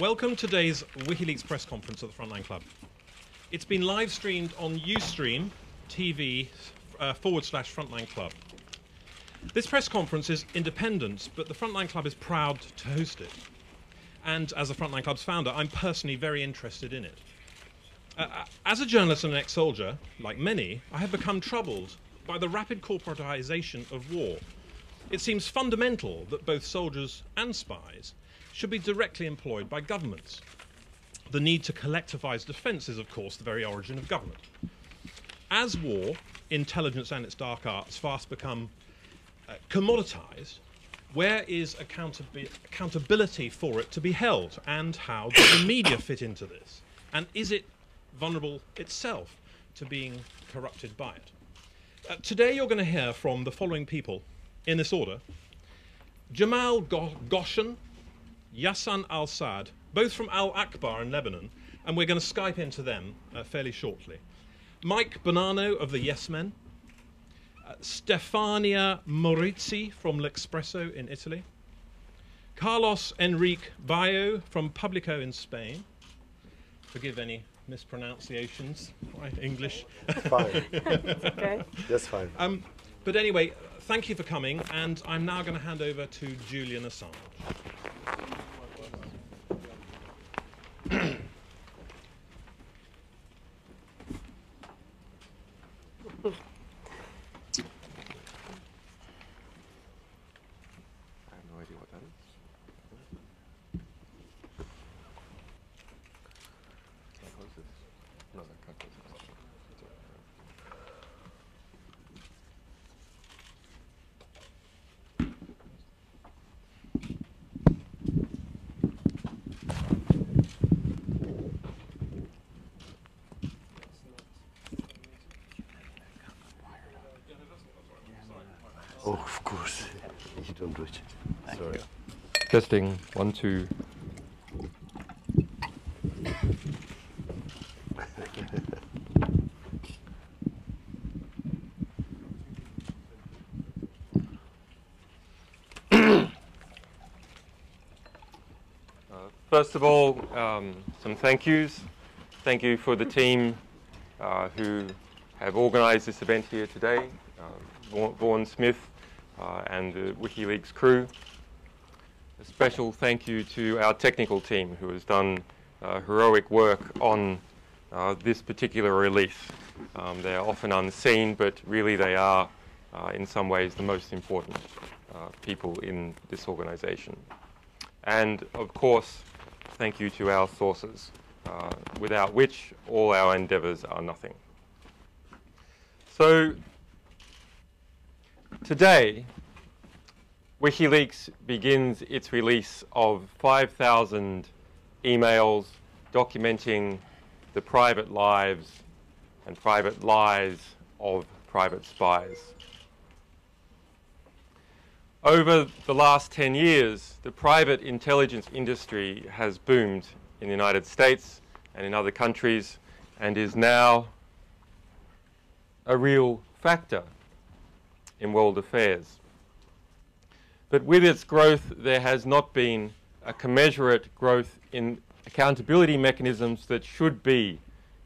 Welcome to today's WikiLeaks press conference at the Frontline Club. It's been live streamed on Ustream TV /Frontline Club. This press conference is independent, but the Frontline Club is proud to host it. And as the Frontline Club's founder, I'm personally very interested in it. As a journalist and an ex-soldier, like many, I have become troubled by the rapid corporatization of war. It seems fundamental that both soldiers and spies should be directly employed by governments. The need to collectivize defense is, of course, the very origin of government. As war, intelligence and its dark arts fast become commoditized, where is accountability for it to be held, and how does the media fit into this? And is it vulnerable itself to being corrupted by it? Today you're going to hear from the following people, in this order: Jamal Goshen, Yassan al-Sad, both from Al-Akbar in Lebanon, and we're going to Skype into them fairly shortly. Mike Bonanno of the Yes Men, Stefania Morizzi from Espresso in Italy, Carlos Enrique Bayo from Publico in Spain. Forgive any mispronunciations, right? English. Fine. That's okay. That's fine. But anyway, thank you for coming, and I'm now going to hand over to Julian Assange. Oh, of course. You don't reach it. Sorry. Testing, 1, 2. First of all, some thank yous. Thank you for the team who have organized this event here today. Vaughan Smith and the WikiLeaks crew. A special thank you to our technical team who has done heroic work on this particular release. They are often unseen, but really they are in some ways the most important people in this organization. And of course, thank you to our sources, without which all our endeavors are nothing. So today, WikiLeaks begins its release of 5,000 emails documenting the private lives and private lies of private spies. Over the last 10 years, the private intelligence industry has boomed in the United States and in other countries, and is now a real factor in world affairs. But with its growth, there has not been a commensurate growth in accountability mechanisms that should be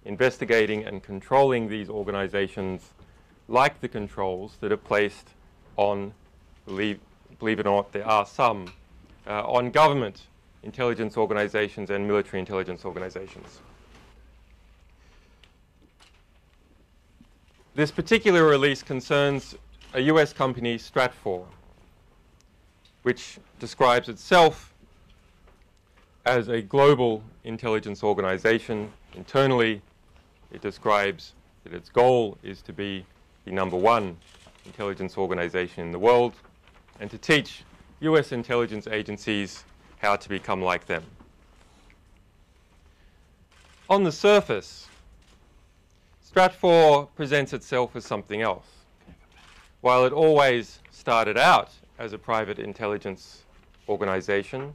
investigating and controlling these organizations, like the controls that are placed on, believe it or not, there are some, on government intelligence organizations and military intelligence organizations. This particular release concerns a US company, Stratfor, which describes itself as a global intelligence organization. Internally, it describes that its goal is to be the #1 intelligence organization in the world and to teach US intelligence agencies how to become like them. On the surface, Stratfor presents itself as something else. While it always started out as a private intelligence organization,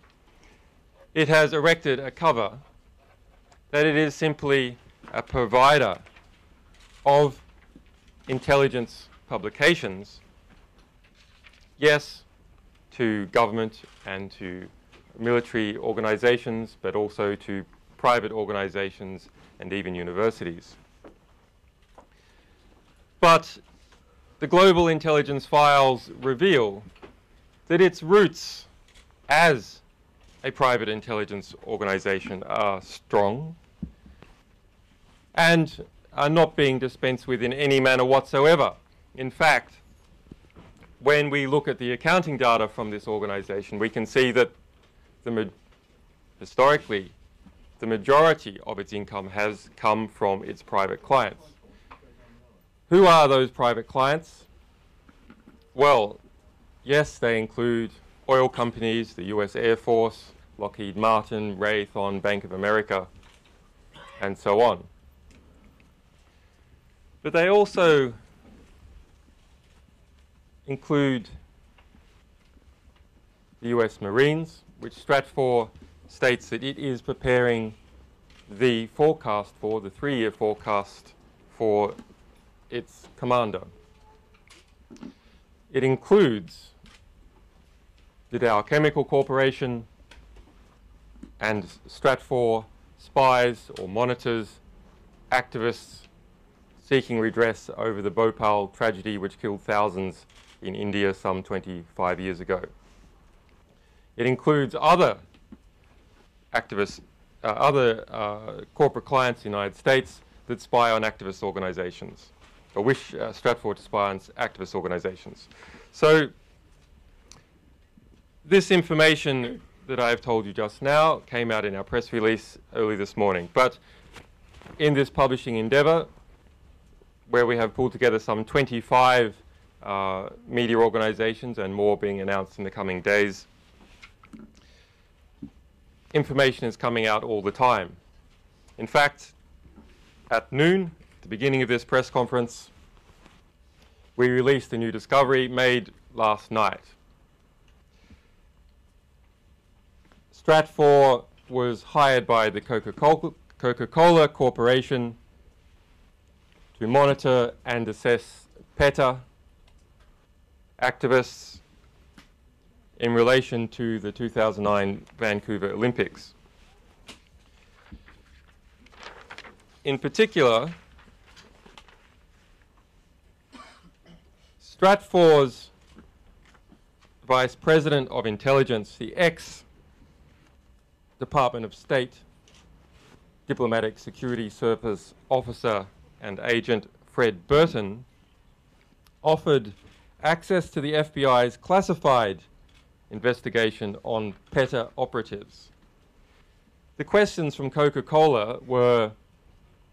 it has erected a cover that it is simply a provider of intelligence publications, yes, to government and to military organizations, but also to private organizations and even universities. But the global intelligence files reveal that its roots as a private intelligence organization are strong and are not being dispensed with in any manner whatsoever. In fact, when we look at the accounting data from this organization, we can see that historically, the majority of its income has come from its private clients. Who are those private clients? Well, yes, they include oil companies, the US Air Force, Lockheed Martin, Raytheon, Bank of America, and so on. But they also include the US Marines, which Stratfor states that it is preparing the forecast for, the 3-year forecast for its commander. It includes the Dow Chemical Corporation, and Stratfor spies or monitors activists seeking redress over the Bhopal tragedy which killed thousands in India some 25 years ago. It includes other activists, corporate clients in the United States that spy on activist organizations, or wish Stratfor to spy on activist organizations. So this information that I have told you just now came out in our press release early this morning. But in this publishing endeavor, where we have pulled together some 25 media organizations and more being announced in the coming days, information is coming out all the time. In fact, at noon, at the beginning of this press conference, we released a new discovery made last night. Stratfor was hired by the Coca-Cola Corporation to monitor and assess PETA activists in relation to the 2009 Vancouver Olympics. In particular, Stratfor's Vice President of Intelligence, the ex-Department of State Diplomatic Security Service Officer and Agent Fred Burton, offered access to the FBI's classified investigation on PETA operatives. The questions from Coca-Cola were,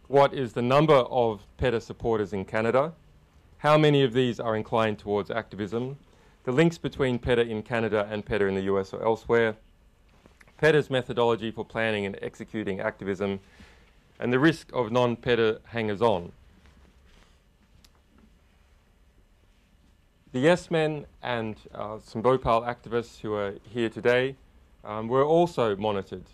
what is the number of PETA supporters in Canada? How many of these are inclined towards activism? The links between PETA in Canada and PETA in the US or elsewhere? PETA's methodology for planning and executing activism, and the risk of non-PETA hangers-on. The Yes Men and some Bhopal activists who are here today were also monitored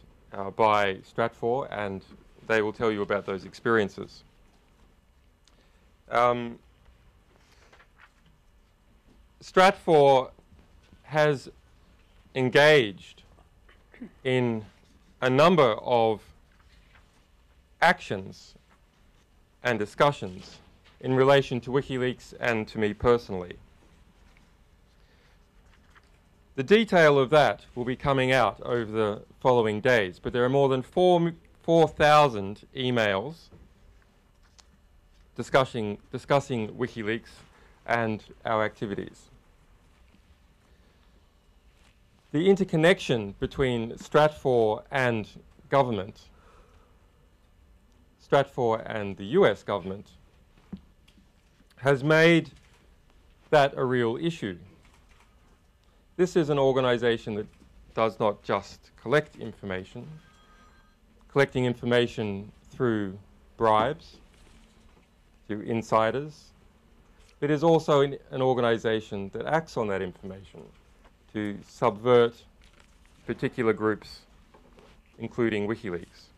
by Stratfor, and they will tell you about those experiences. Stratfor has engaged in a number of actions and discussions in relation to WikiLeaks and to me personally. The detail of that will be coming out over the following days, but there are more than 4,000 emails discussing WikiLeaks and our activities. The interconnection between Stratfor and government, Stratfor and the US government, has made that a real issue. This is an organization that does not just collect information, collecting information through bribes, through insiders, but is also an organization that acts on that information to subvert particular groups, including WikiLeaks.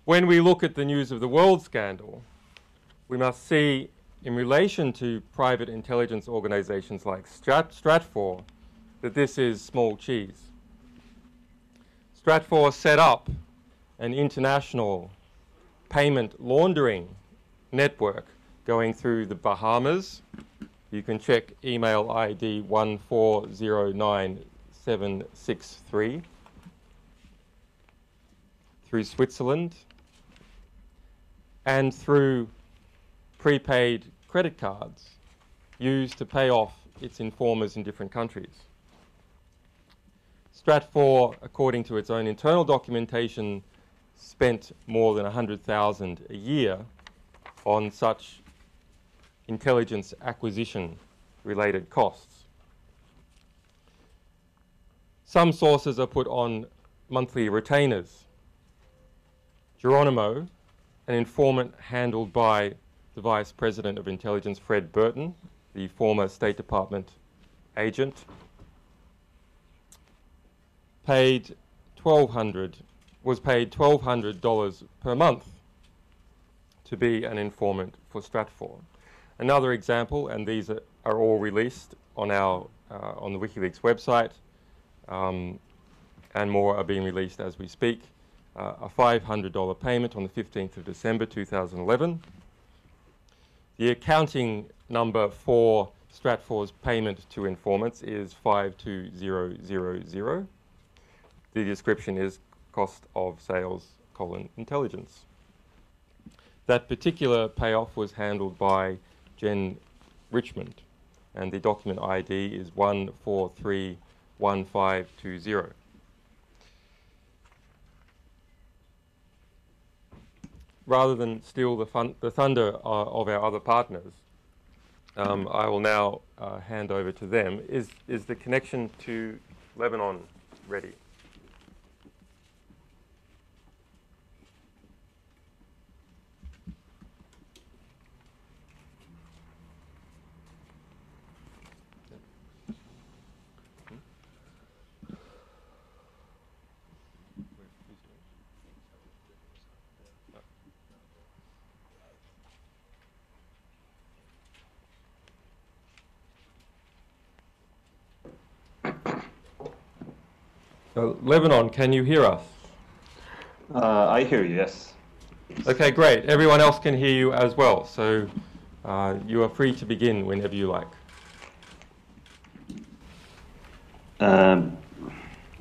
When we look at the News of the World scandal, we must see, in relation to private intelligence organizations like Stratfor, that this is small cheese. Stratfor set up an international payment laundering network going through the Bahamas. You can check email ID 1409763, through Switzerland, and through prepaid credit cards used to pay off its informers in different countries. Stratfor, according to its own internal documentation, spent more than $100,000 a year on such intelligence acquisition related costs. Some sources are put on monthly retainers. Geronimo, an informant handled by the Vice President of Intelligence, Fred Burton, the former State Department agent, was paid $1,200 per month to be an informant for Stratfor. Another example, and these are all released on our on the WikiLeaks website, and more are being released as we speak. A $500 payment on the 15th of December 2011. The accounting number for Stratfor's payment to informants is 52000. The description is cost of sales, intelligence. That particular payoff was handled by Jen Richmond, and the document ID is 1431520. Rather than steal the thunder of our other partners, I will now hand over to them. Is the connection to Lebanon ready? Lebanon, can you hear us? I hear you, yes. Okay, great. Everyone else can hear you as well, so you are free to begin whenever you like. Are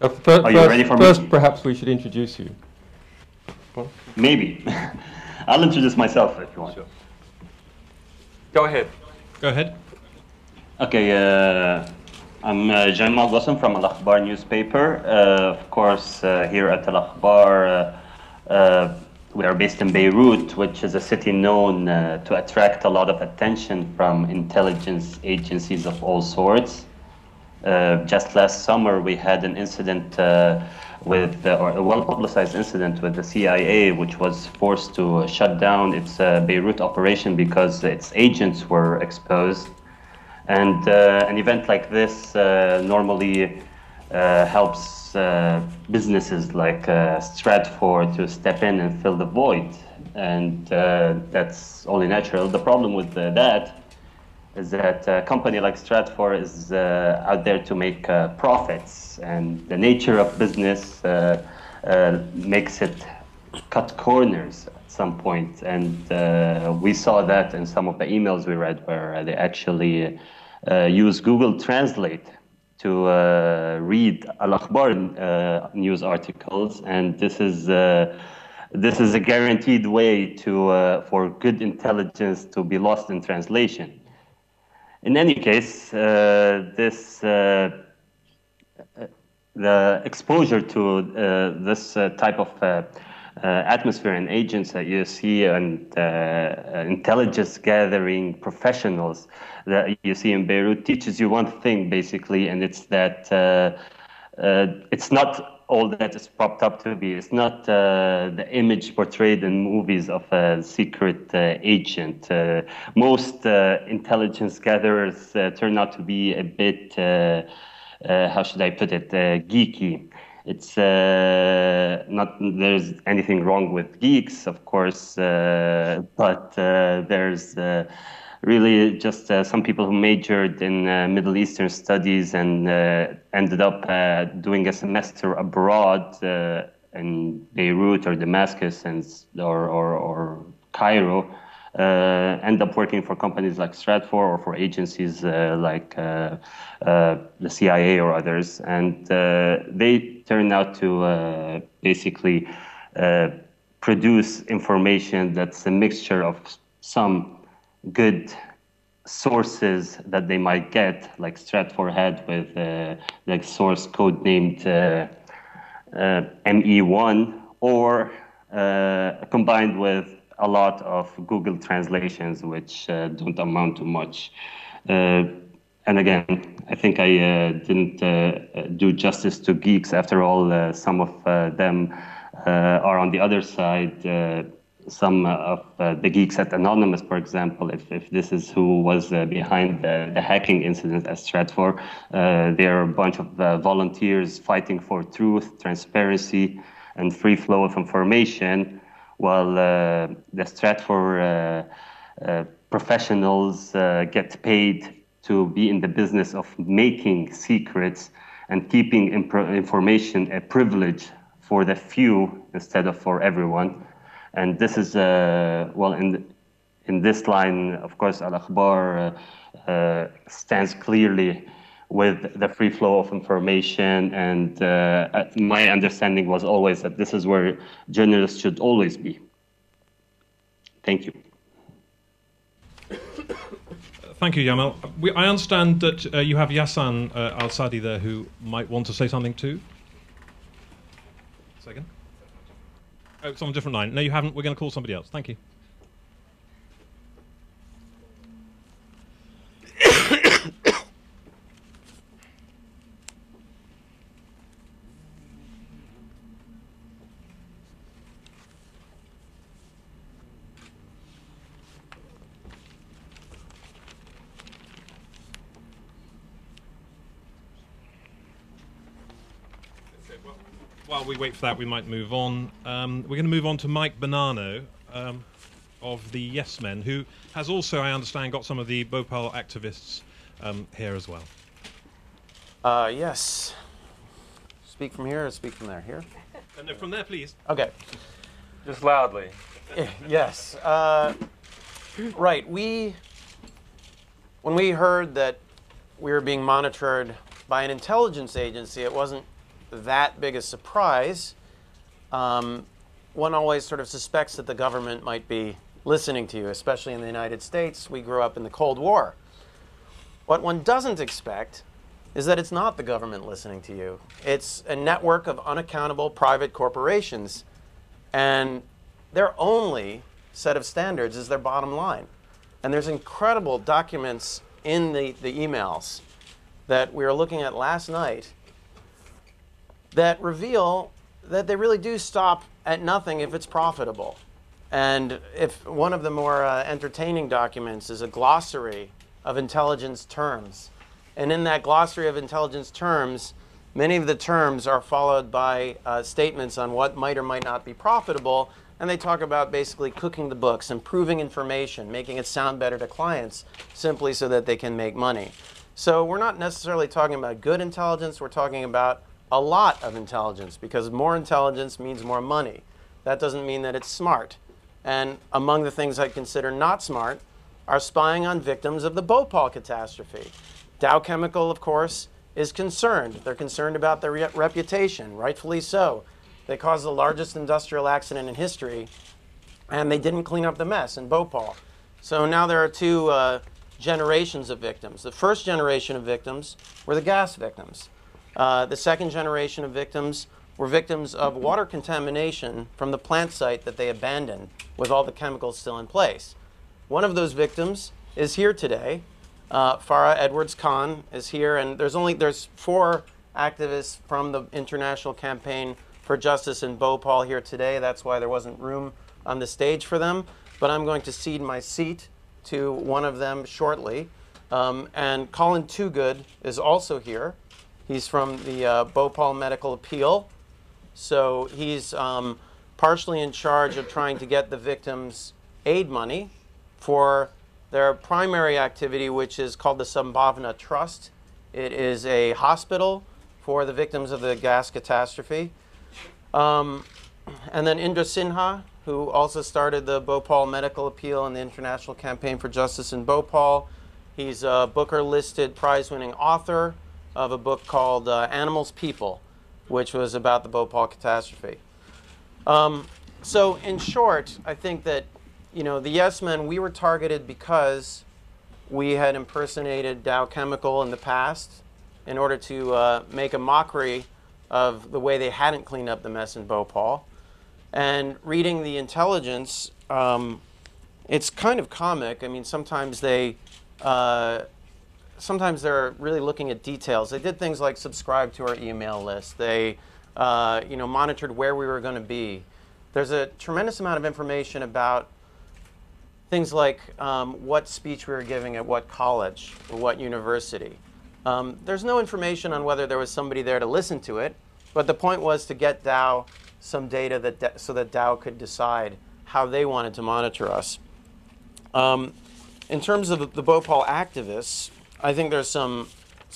you ready for me? First, perhaps we should introduce you. Maybe. I'll introduce myself if you want. Sure. Go ahead. Go ahead. Okay, I'm Jamal Gossam from Al Akhbar newspaper. Of course, here at Al Akhbar, we are based in Beirut, which is a city known to attract a lot of attention from intelligence agencies of all sorts. Just last summer, we had an incident with, or a well-publicized incident with the CIA, which was forced to shut down its Beirut operation because its agents were exposed. And an event like this normally helps businesses like Stratfor to step in and fill the void. And that's only natural. The problem with that is that a company like Stratfor is out there to make profits. And the nature of business makes it cut corners at some point. And we saw that in some of the emails we read, where they actually use Google Translate to read Al Akhbar news articles, and this is a guaranteed way to for good intelligence to be lost in translation. In any case, the exposure to this type of atmosphere and agents that you see, and intelligence gathering professionals that you see in Beirut teaches you one thing basically, and it's that it's not all that it's propped up to be. It's not the image portrayed in movies of a secret agent. Most intelligence gatherers turn out to be a bit, how should I put it, geeky. It's not, there's anything wrong with geeks, of course, but there's really just some people who majored in Middle Eastern studies and ended up doing a semester abroad in Beirut or Damascus or Cairo, end up working for companies like Stratfor or for agencies like the CIA or others. And they turn out to basically produce information that's a mixture of some good sources that they might get, like Stratfor had with like source code named ME1, or combined with a lot of Google translations, which don't amount to much. And again, I think I didn't do justice to geeks. After all, some of them are on the other side. Some of the geeks at Anonymous, for example, if this is who was behind the hacking incident at Stratfor, they are a bunch of volunteers fighting for truth, transparency, and free flow of information, while the Stratfor professionals get paid to be in the business of making secrets and keeping information a privilege for the few instead of for everyone. And this is, well, in this line, of course, Al-Akhbar stands clearly with the free flow of information. And my understanding was always that this is where journalists should always be. Thank you. Thank you, Yamal. I understand that you have Yassan Al-Sadi there who might want to say something too. Second. Oh, it's on a different line. No, you haven't. We're going to call somebody else. Thank you. While we wait for that, we might move on. We're going to move on to Mike Bonanno of the Yes Men, who has also, I understand, got some of the Bhopal activists here as well. Yes. Speak from here or speak from there? Here? No, from there, please. Okay. Just loudly. Yes. Right. When we heard that we were being monitored by an intelligence agency, it wasn't that big a surprise. One always sort of suspects that the government might be listening to you, especially in the United States. We grew up in the Cold War. What one doesn't expect is that it's not the government listening to you. It's a network of unaccountable private corporations, and their only set of standards is their bottom line. And there's incredible documents in the emails that we were looking at last night that reveal that they really do stop at nothing if it's profitable. And if one of the more entertaining documents is a glossary of intelligence terms. And in that glossary of intelligence terms, many of the terms are followed by statements on what might or might not be profitable. And they talk about basically cooking the books, improving information, making it sound better to clients simply so that they can make money. So we're not necessarily talking about good intelligence. We're talking about a lot of intelligence, because more intelligence means more money. That doesn't mean that it's smart. And among the things I consider not smart are spying on victims of the Bhopal catastrophe. Dow Chemical, of course, is concerned. They're concerned about their reputation, rightfully so. They caused the largest industrial accident in history, and they didn't clean up the mess in Bhopal. So now there are two generations of victims. The first generation of victims were the gas victims. The second generation of victims were victims of water contamination from the plant site that they abandoned with all the chemicals still in place. One of those victims is here today. Farah Edwards Khan is here, and there's 4 activists from the International Campaign for Justice in Bhopal here today. That's why there wasn't room on the stage for them. But I'm going to cede my seat to one of them shortly. And Colin Toogood is also here. He's from the Bhopal Medical Appeal. So he's partially in charge of trying to get the victims aid money for their primary activity, which is called the Sambhavna Trust. It is a hospital for the victims of the gas catastrophe. And then Indra Sinha, who also started the Bhopal Medical Appeal and the International Campaign for Justice in Bhopal. He's a Booker-listed prize-winning author of a book called Animals People, which was about the Bhopal catastrophe. So in short, I think that, you know, the Yes Men, we were targeted because we had impersonated Dow Chemical in the past in order to make a mockery of the way they hadn't cleaned up the mess in Bhopal. And reading the intelligence, it's kind of comic. I mean, sometimes they're really looking at details. They did things like subscribe to our email list. They, you know, monitored where we were going to be. There's a tremendous amount of information about things like what speech we were giving at what college or what university. There's no information on whether there was somebody there to listen to it, but the point was to get Dow some data so that Dow could decide how they wanted to monitor us. In terms of the Bhopal activists, I think there's some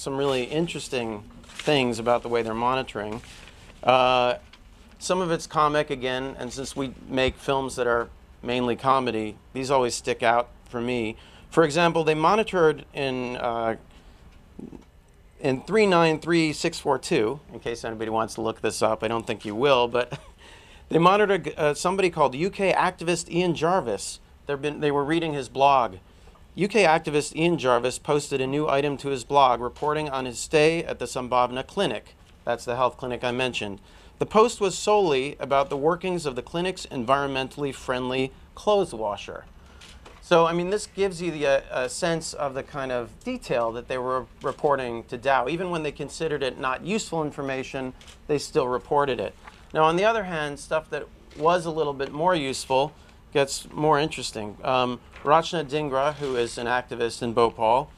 really interesting things about the way they're monitoring. Some of it's comic, again, and since we make films that are mainly comedy, these always stick out for me. For example, they monitored in 393642, in case anybody wants to look this up. I don't think you will, but they monitored somebody called UK activist Ian Jarvis. They were reading his blog. UK activist Ian Jarvis posted a new item to his blog reporting on his stay at the Sambhavna Clinic. That's the health clinic I mentioned. The post was solely about the workings of the clinic's environmentally friendly clothes washer. So, I mean, this gives you a sense of the kind of detail that they were reporting to Dow. Even when they considered it not useful information, they still reported it. Now, on the other hand, stuff that was a little bit more useful gets more interesting. Rachna Dhingra, who is an activist in Bhopal,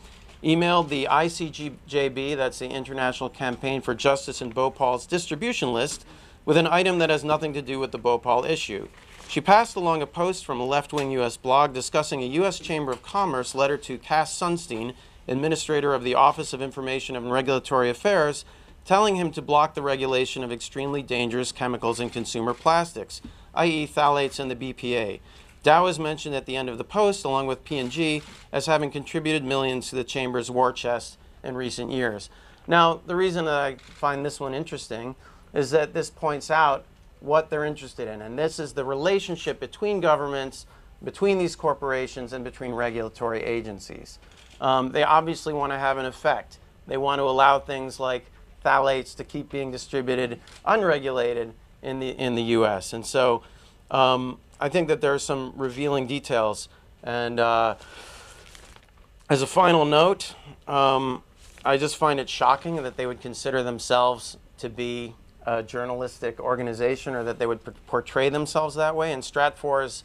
emailed the ICJB, that's the International Campaign for Justice in Bhopal's distribution list, with an item that has nothing to do with the Bhopal issue. She passed along a post from a left-wing U.S. blog discussing a U.S. Chamber of Commerce letter to Cass Sunstein, administrator of the Office of Information and Regulatory Affairs, telling him to block the regulation of extremely dangerous chemicals in consumer plastics, i.e. phthalates and the BPA. Dow is mentioned at the end of the post, along with P&G, as having contributed millions to the Chamber's war chest in recent years. Now, the reason that I find this one interesting is that this points out what they're interested in. And this is the relationship between governments, between these corporations, and between regulatory agencies. They obviously want to have an effect. They want to allow things like phthalates to keep being distributed unregulated in the U.S. And so I think that there are some revealing details. And as a final note, I just find it shocking that they would consider themselves to be a journalistic organization, or that they would portray themselves that way. And Stratfor's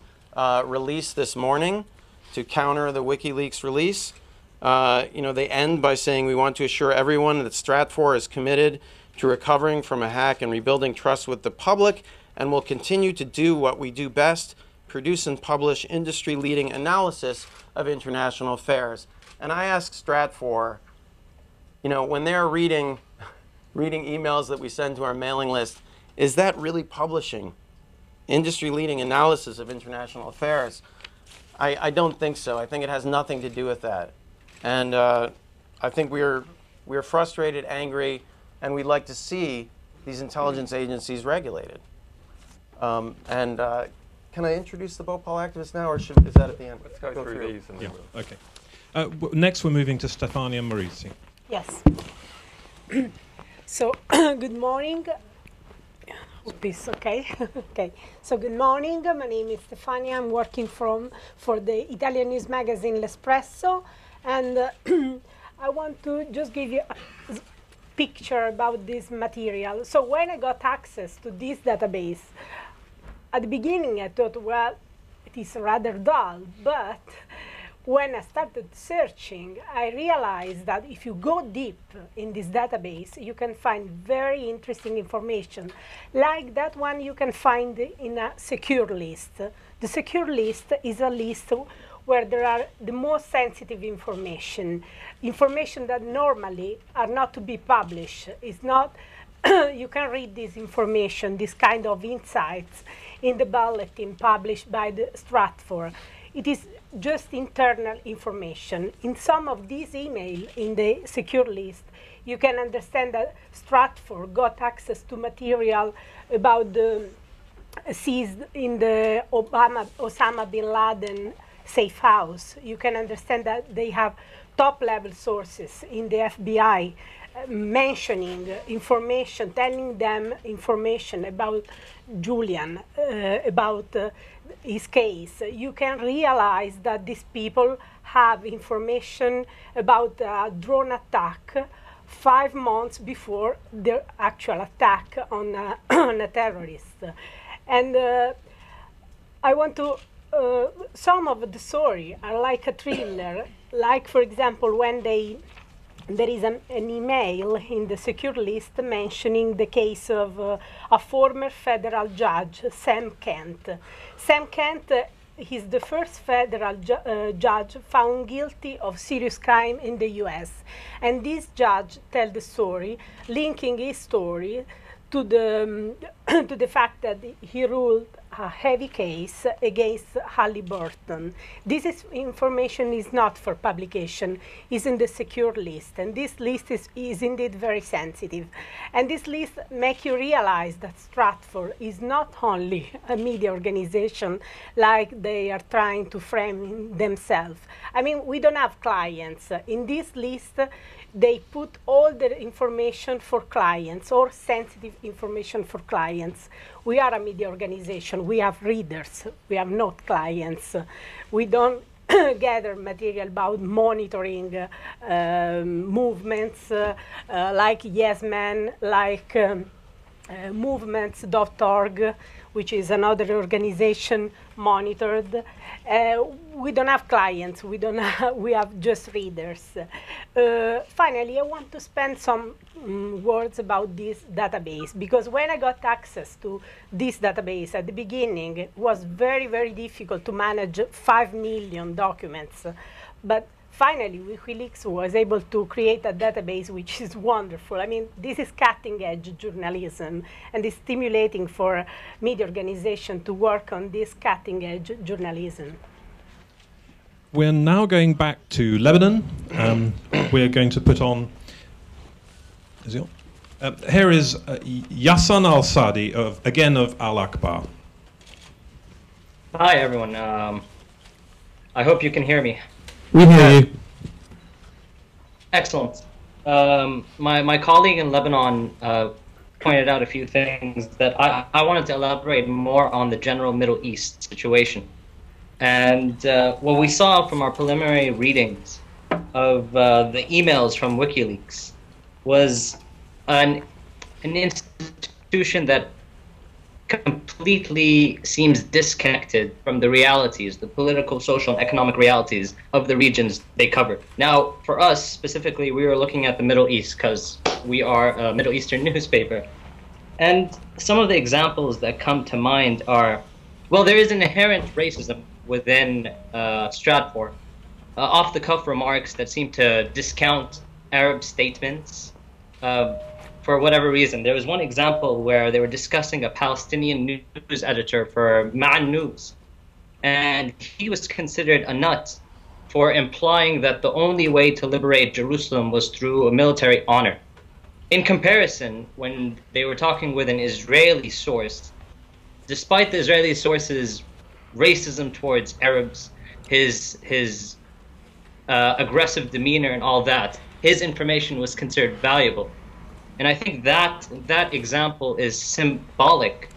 release this morning to counter the WikiLeaks release, they end by saying, "We want to assure everyone that Stratfor is committed to recovering from a hack and rebuilding trust with the public, and will continue to do what we do best, produce and publish industry-leading analysis of international affairs." And I ask Stratfor, when they're reading emails that we send to our mailing list, is that really publishing industry-leading analysis of international affairs? I don't think so. I think it has nothing to do with that. And I think we're frustrated, angry, and we'd like to see these intelligence agencies regulated. Can I introduce the Bhopal activists now, or is that at the end? Let's go through these. And yeah, okay. Next, we're moving to Stefania Maurizi. Yes. So, good morning. This okay? Okay. So, good morning. My name is Stefania. I'm working for the Italian news magazine L'Espresso, and I want to just give you a picture about this material. So, when I got access to this database, at the beginning I thought, well, it is rather dull, but when I started searching, I realized that if you go deep in this database, you can find very interesting information, like that one you can find in a secure list. The secure list is a list where there are the most sensitive information, information that normally are not to be published. It's not, you can read this information, this kind of insights in the bulletin published by the Stratfor. It is just internal information. In some of these emails in the secure list, you can understand that Stratfor got access to material about the seized in the Osama bin Laden safe house. You can understand that they have top-level sources in the FBI mentioning information, telling them information about Julian, about his case. You can realize that these people have information about a drone attack 5 months before the actual attack on on a terrorist. And I want to, some of the story are like a thriller, like for example when there is an email in the secure list mentioning the case of a former federal judge, Sam Kent. Sam Kent is the first federal judge found guilty of serious crime in the US. And this judge tells the story, linking his story to the, to the fact that he ruled a heavy case against Halliburton. This information is not for publication, is in the secure list, and this list is indeed very sensitive. And this list makes you realize that Stratfor is not only a media organization like they are trying to frame themselves. I mean, we don't have clients. In this list, they put all the information for clients or sensitive information for clients. We are a media organization. We have readers. We have not clients. We don't gather material about monitoring movements like Yes Man, like movements.org, which is another organization monitored. We don't have clients. We have just readers. Finally, I want to spend some words about this database, because when I got access to this database at the beginning, it was very, very difficult to manage 5 million documents. But finally, WikiLeaks was able to create a database which is wonderful. I mean, this is cutting-edge journalism, and it's stimulating for media organization to work on this cutting-edge journalism. We're now going back to Lebanon. We're going to put on... Is it on? Here is Yassan Al-Sadi, again of Al-Akbar. Hi, everyone. I hope you can hear me. We hear you. Excellent. My colleague in Lebanon pointed out a few things that I wanted to elaborate more on the general Middle East situation. And what we saw from our preliminary readings of the emails from WikiLeaks was an institution that completely seems disconnected from the realities, the political, social, and economic realities of the regions they cover. Now, for us specifically, we were looking at the Middle East because we are a Middle Eastern newspaper. And some of the examples that come to mind are, well, there is an inherent racism within Stratfor. Off-the-cuff remarks that seem to discount Arab statements for whatever reason. There was one example where they were discussing a Palestinian news editor for Ma'an News, and he was considered a nut for implying that the only way to liberate Jerusalem was through a military honor. In comparison, when they were talking with an Israeli source, despite the Israeli source's racism towards Arabs, his aggressive demeanor and all that, his information was considered valuable. And I think that example is symbolic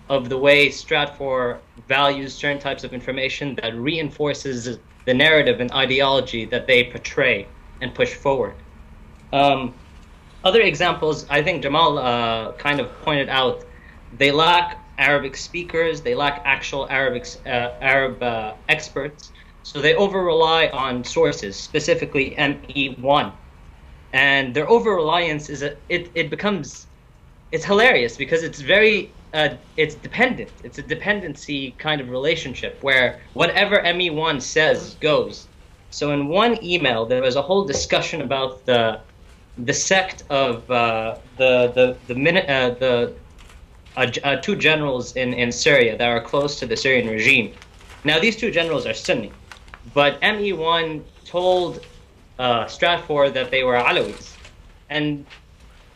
of the way Stratfor values certain types of information that reinforces the narrative and ideology that they portray and push forward. Other examples, I think Jamal kind of pointed out, they lack Arabic speakers, they lack actual Arab experts, so they over-rely on sources, specifically ME1. And their over-reliance is it's hilarious because it's very it's dependent. It's a dependency kind of relationship where whatever ME1 says goes. So in one email, there was a whole discussion about the sect of two generals in Syria that are close to the Syrian regime. Now, these two generals are Sunni, but ME1 told Stratfor that they were Alawis. And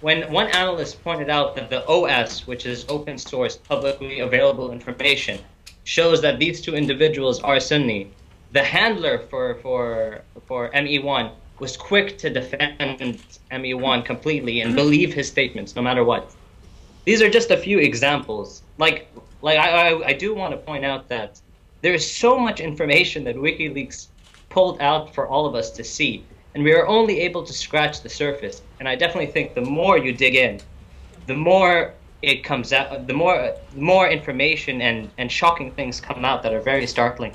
when one analyst pointed out that the OS, which is open source, publicly available information, shows that these two individuals are Sunni, the handler for ME1 was quick to defend ME1 completely and believe his statements no matter what. These are just a few examples. I do want to point out that there is so much information that WikiLeaks pulled out for all of us to see, and we are only able to scratch the surface. And I definitely think the more you dig in, the more it comes out, the more information and shocking things come out that are very startling.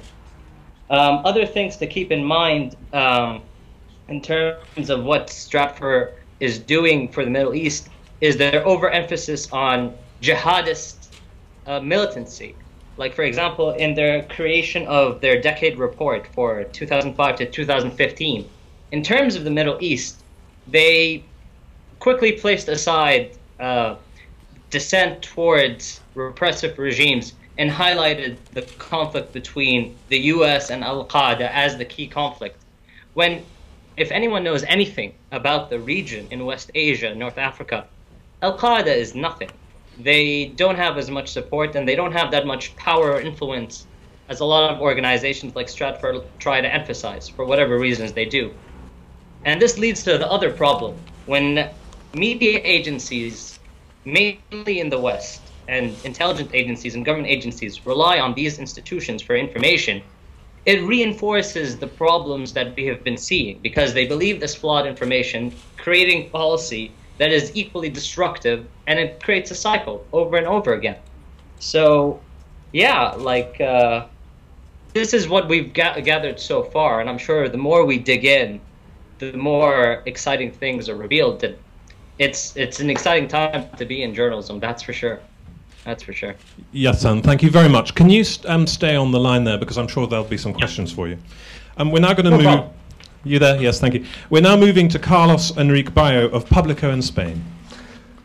Other things to keep in mind in terms of what Stratfor is doing for the Middle East is their overemphasis on jihadist militancy. Like, for example, in their creation of their decade report for 2005 to 2015, in terms of the Middle East, they quickly placed aside dissent towards repressive regimes and highlighted the conflict between the US and Al-Qaeda as the key conflict. When, if anyone knows anything about the region in West Asia, North Africa, Al-Qaeda is nothing. They don't have as much support and they don't have that much power or influence as a lot of organizations like Stratfor try to emphasize, for whatever reasons they do. And this leads to the other problem. When media agencies, mainly in the West, and intelligence agencies and government agencies rely on these institutions for information, it reinforces the problems that we have been seeing because they believe this flawed information, creating policy that is equally destructive, and it creates a cycle over and over again. So, yeah, this is what we've gathered so far, and I'm sure the more we dig in, the more exciting things are revealed. That it's an exciting time to be in journalism, that's for sure. That's for sure. Yasan, thank you very much. Can you stay on the line there, because I'm sure there'll be some questions for you. We're now going to move... problem. You there? Yes, thank you. We're now moving to Carlos Enrique Bayo of Publico in Spain.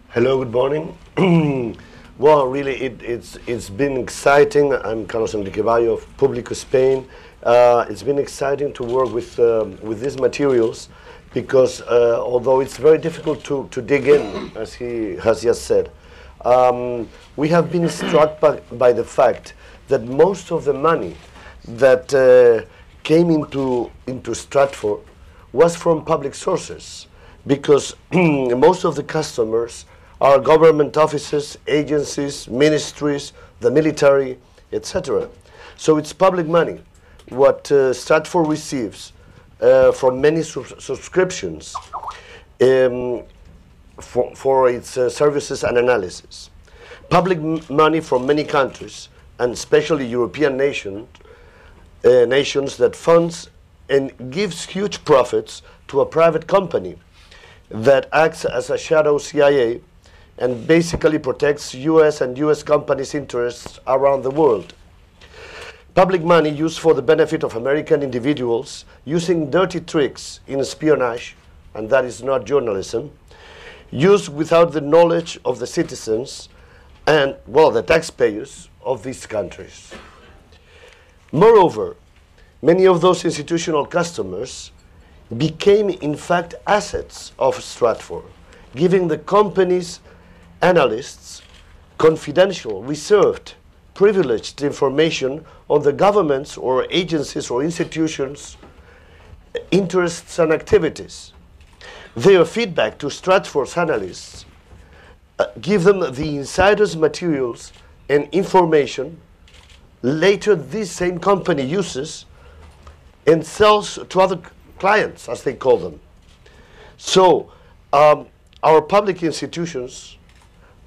Hello, good morning. Well, really, it's been exciting. I'm Carlos Enrique Bayo of Publico Spain. It's been exciting to work with these materials because although it's very difficult to dig in, as he has just said, we have been struck by the fact that most of the money that came into Stratfor was from public sources, because most of the customers are government offices, agencies, ministries, the military, etc. So it's public money. What Stratfor receives from many subscriptions for its services and analysis. Public money from many countries, and especially European nations that funds and gives huge profits to a private company that acts as a shadow CIA and basically protects US and US companies' interests around the world. Public money used for the benefit of American individuals using dirty tricks in espionage, and that is not journalism, used without the knowledge of the citizens and, well, the taxpayers of these countries. Moreover, many of those institutional customers became, in fact, assets of Stratfor, giving the company's analysts confidential, reserved, privileged information on the government's or agencies or institutions' interests and activities. Their feedback to Stratfor's analysts give them the insider's materials and information later this same company uses and sells to other clients, as they call them. So our public institutions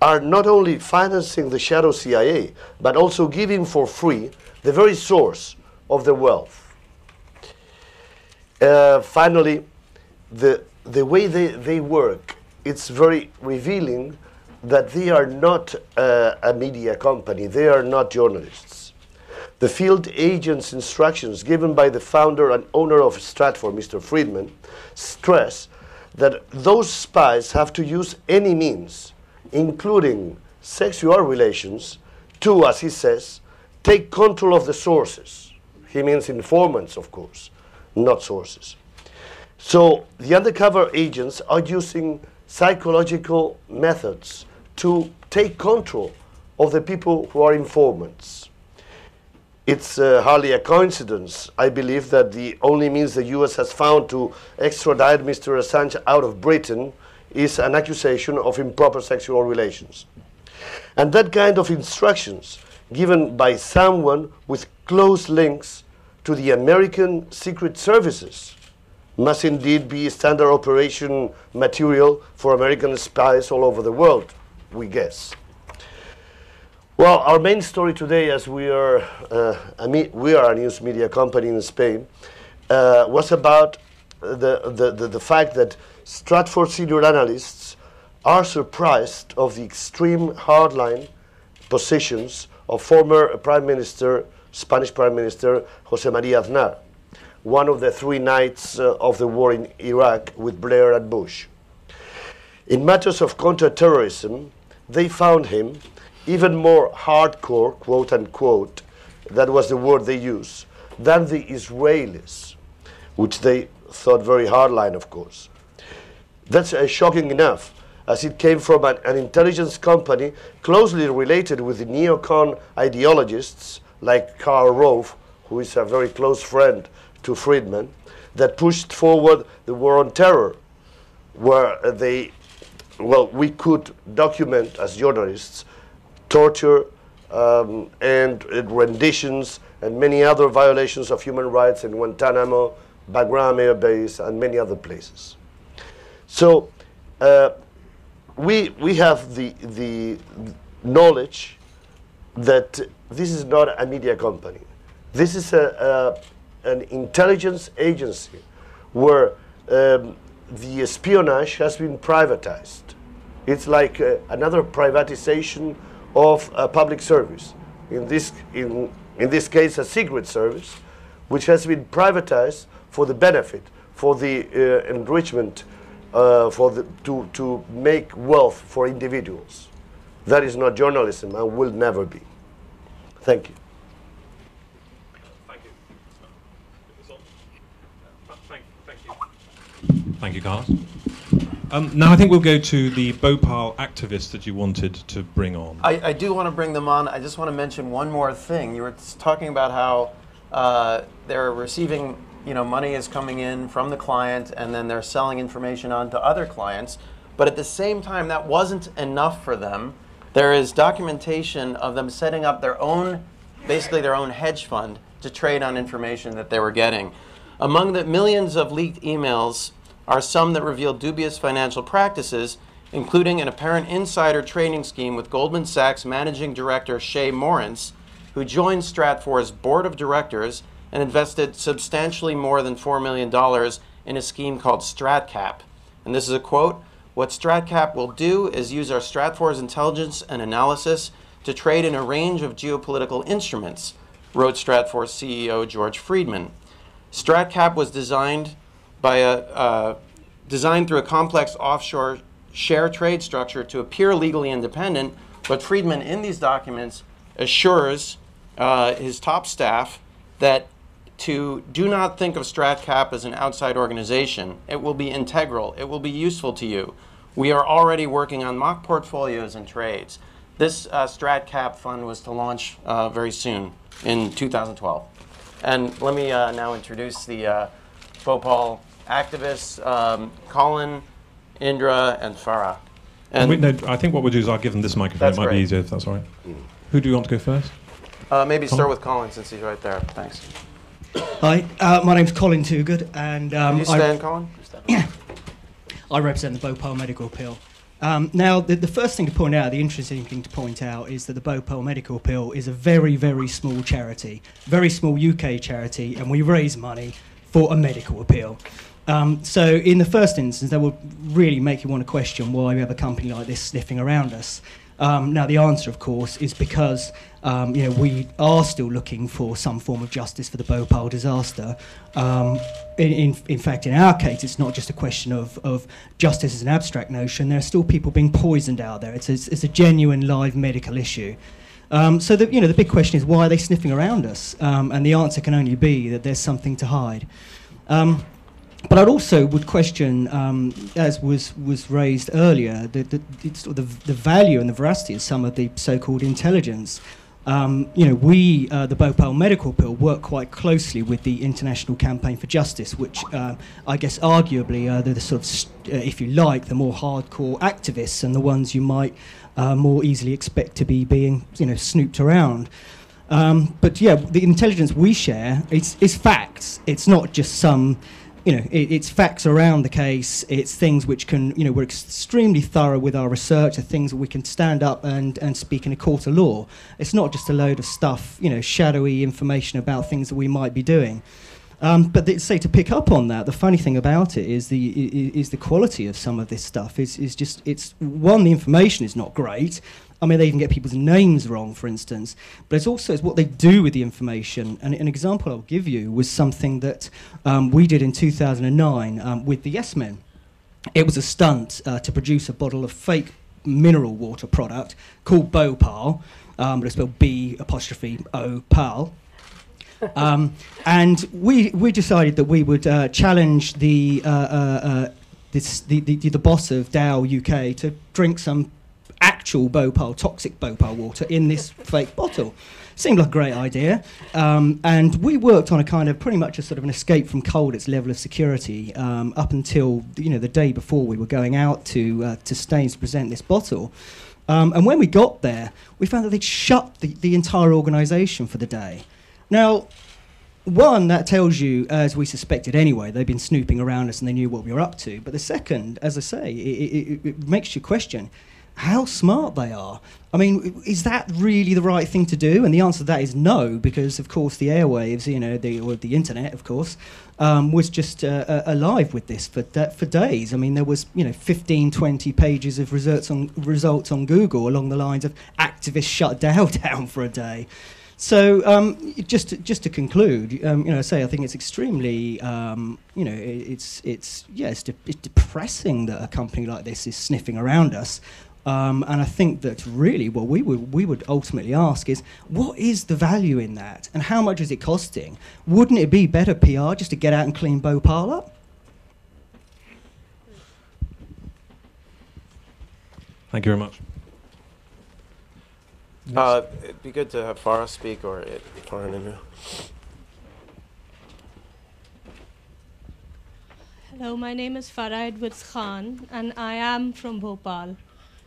are not only financing the shadow CIA, but also giving for free the very source of their wealth. Finally, the way they work, it's very revealing that they are not a media company, they are not journalists. The field agent's instructions given by the founder and owner of Stratfor, Mr. Friedman, stress that those spies have to use any means, including sexual relations, to, as he says, take control of the sources. He means informants, of course, not sources. So the undercover agents are using psychological methods to take control of the people who are informants. It's hardly a coincidence, I believe, that the only means the US has found to extradite Mr. Assange out of Britain is an accusation of improper sexual relations. And that kind of instructions given by someone with close links to the American Secret Services must indeed be standard operation material for American spies all over the world, we guess. Well, our main story today, as we are a news media company in Spain, was about the fact that Stratfor senior analysts are surprised of the extreme hardline positions of former Spanish Prime Minister José María Aznar, one of the three knights of the war in Iraq with Blair and Bush. In matters of counterterrorism, they found him even more hardcore, quote unquote, that was the word they used, than the Israelis, which they thought very hardline, of course. That's shocking enough, as it came from an intelligence company closely related with the neocon ideologists like Karl Rove, who is a very close friend to Friedman, that pushed forward the war on terror, where we could document as journalists torture and renditions and many other violations of human rights in Guantanamo, Bagram Air Base, and many other places. So we have the knowledge that this is not a media company. This is an intelligence agency where the espionage has been privatized. It's like another privatization of a public service. In this case, a secret service, which has been privatized for the benefit, for the enrichment, to make wealth for individuals. That is not journalism and will never be. Thank you. Thank you. Thank you, Carlos. Now I think we'll go to the Bhopal activists that you wanted to bring on. I do want to bring them on. I just want to mention one more thing. You were talking about how they're receiving, money is coming in from the client and then they're selling information on to other clients. But at the same time, that wasn't enough for them. There is documentation of them setting up their own, basically their own hedge fund to trade on information that they were getting. Among the millions of leaked emails are some that reveal dubious financial practices, including an apparent insider trading scheme with Goldman Sachs managing director Shay Morrance, who joined Stratfor's board of directors and invested substantially more than $4 million in a scheme called StratCap. And this is a quote: "What StratCap will do is use our Stratfor's intelligence and analysis to trade in a range of geopolitical instruments," wrote Stratfor's CEO George Friedman. StratCap was designed through a complex offshore share trade structure to appear legally independent, but Friedman in these documents assures his top staff that do not think of StratCap as an outside organization. It will be integral. It will be useful to you. We are already working on mock portfolios and trades. This StratCap fund was to launch very soon in 2012. And let me now introduce the Bhopal activists, Colin, Indra, and Farah. And I think what we'll do is I'll give them this microphone. It might be easier if that's all right. Who do you want to go first? Maybe start with Colin since he's right there. Thanks. Hi, my name's Colin Toogood, and Can you stand, Colin? Yeah, I represent the Bhopal Medical Appeal. Now, the first thing to point out, the interesting thing to point out, is that the Bhopal Medical Appeal is a very, very small charity, very small UK charity, and we raise money for a medical appeal. So in the first instance, that will really make you want to question why we have a company like this sniffing around us. Now, the answer, of course, is because we are still looking for some form of justice for the Bhopal disaster. In fact, in our case, it's not just a question of justice as an abstract notion. There are still people being poisoned out there. It's a genuine live medical issue. So the big question is, why are they sniffing around us? And the answer can only be that there's something to hide. But I also would question, as was raised earlier, the value and the veracity of some of the so-called intelligence. We, the Bhopal Medical Appeal, work quite closely with the International Campaign for Justice, which I guess arguably are the sort of, if you like, the more hardcore activists and the ones you might more easily expect to be being, snooped around. But yeah, the intelligence we share is facts. It's not just some. It's facts around the case. It's things which can, we're extremely thorough with our research. Are things that we can stand up and speak in a court of law. It's not just a load of stuff, shadowy information about things that we might be doing. But to pick up on that, the funny thing about it is the quality of some of this stuff. It's one, the information is not great. I mean, they even get people's names wrong, for instance. But it's what they do with the information. And an example I'll give you was something that we did in 2009 with the Yes Men. It was a stunt to produce a bottle of fake mineral water product called Bhopal, but it's spelled B''O''Pal. And we decided that we would challenge the boss of Dow UK to drink some actual toxic Bhopal water in this fake bottle. Seemed like a great idea. And we worked on a kind of pretty much a sort of an escape from Colditz level of security up until the day before we were going out to Staines to present this bottle. And when we got there, we found that they'd shut the entire organisation for the day. Now, one, that tells you, as we suspected anyway, they've been snooping around us and they knew what we were up to. But the second, as I say, it makes you question how smart they are. I mean, is that really the right thing to do? And the answer to that is no, because, of course, the airwaves, or the internet, of course, was just alive with this for days. I mean, there was, 15, 20 pages of results on Google along the lines of activists shut Dow down for a day. So just to conclude, I think it's extremely, it's depressing that a company like this is sniffing around us. And I think that really what we would ultimately ask is, what is the value in that, and how much is it costing? Wouldn't it be better PR just to get out and clean Bhopal up? Thank you very much. It'd be good to have Farah speak, or Farah and Indra. Hello, my name is Farah Edwards Khan, and I am from Bhopal.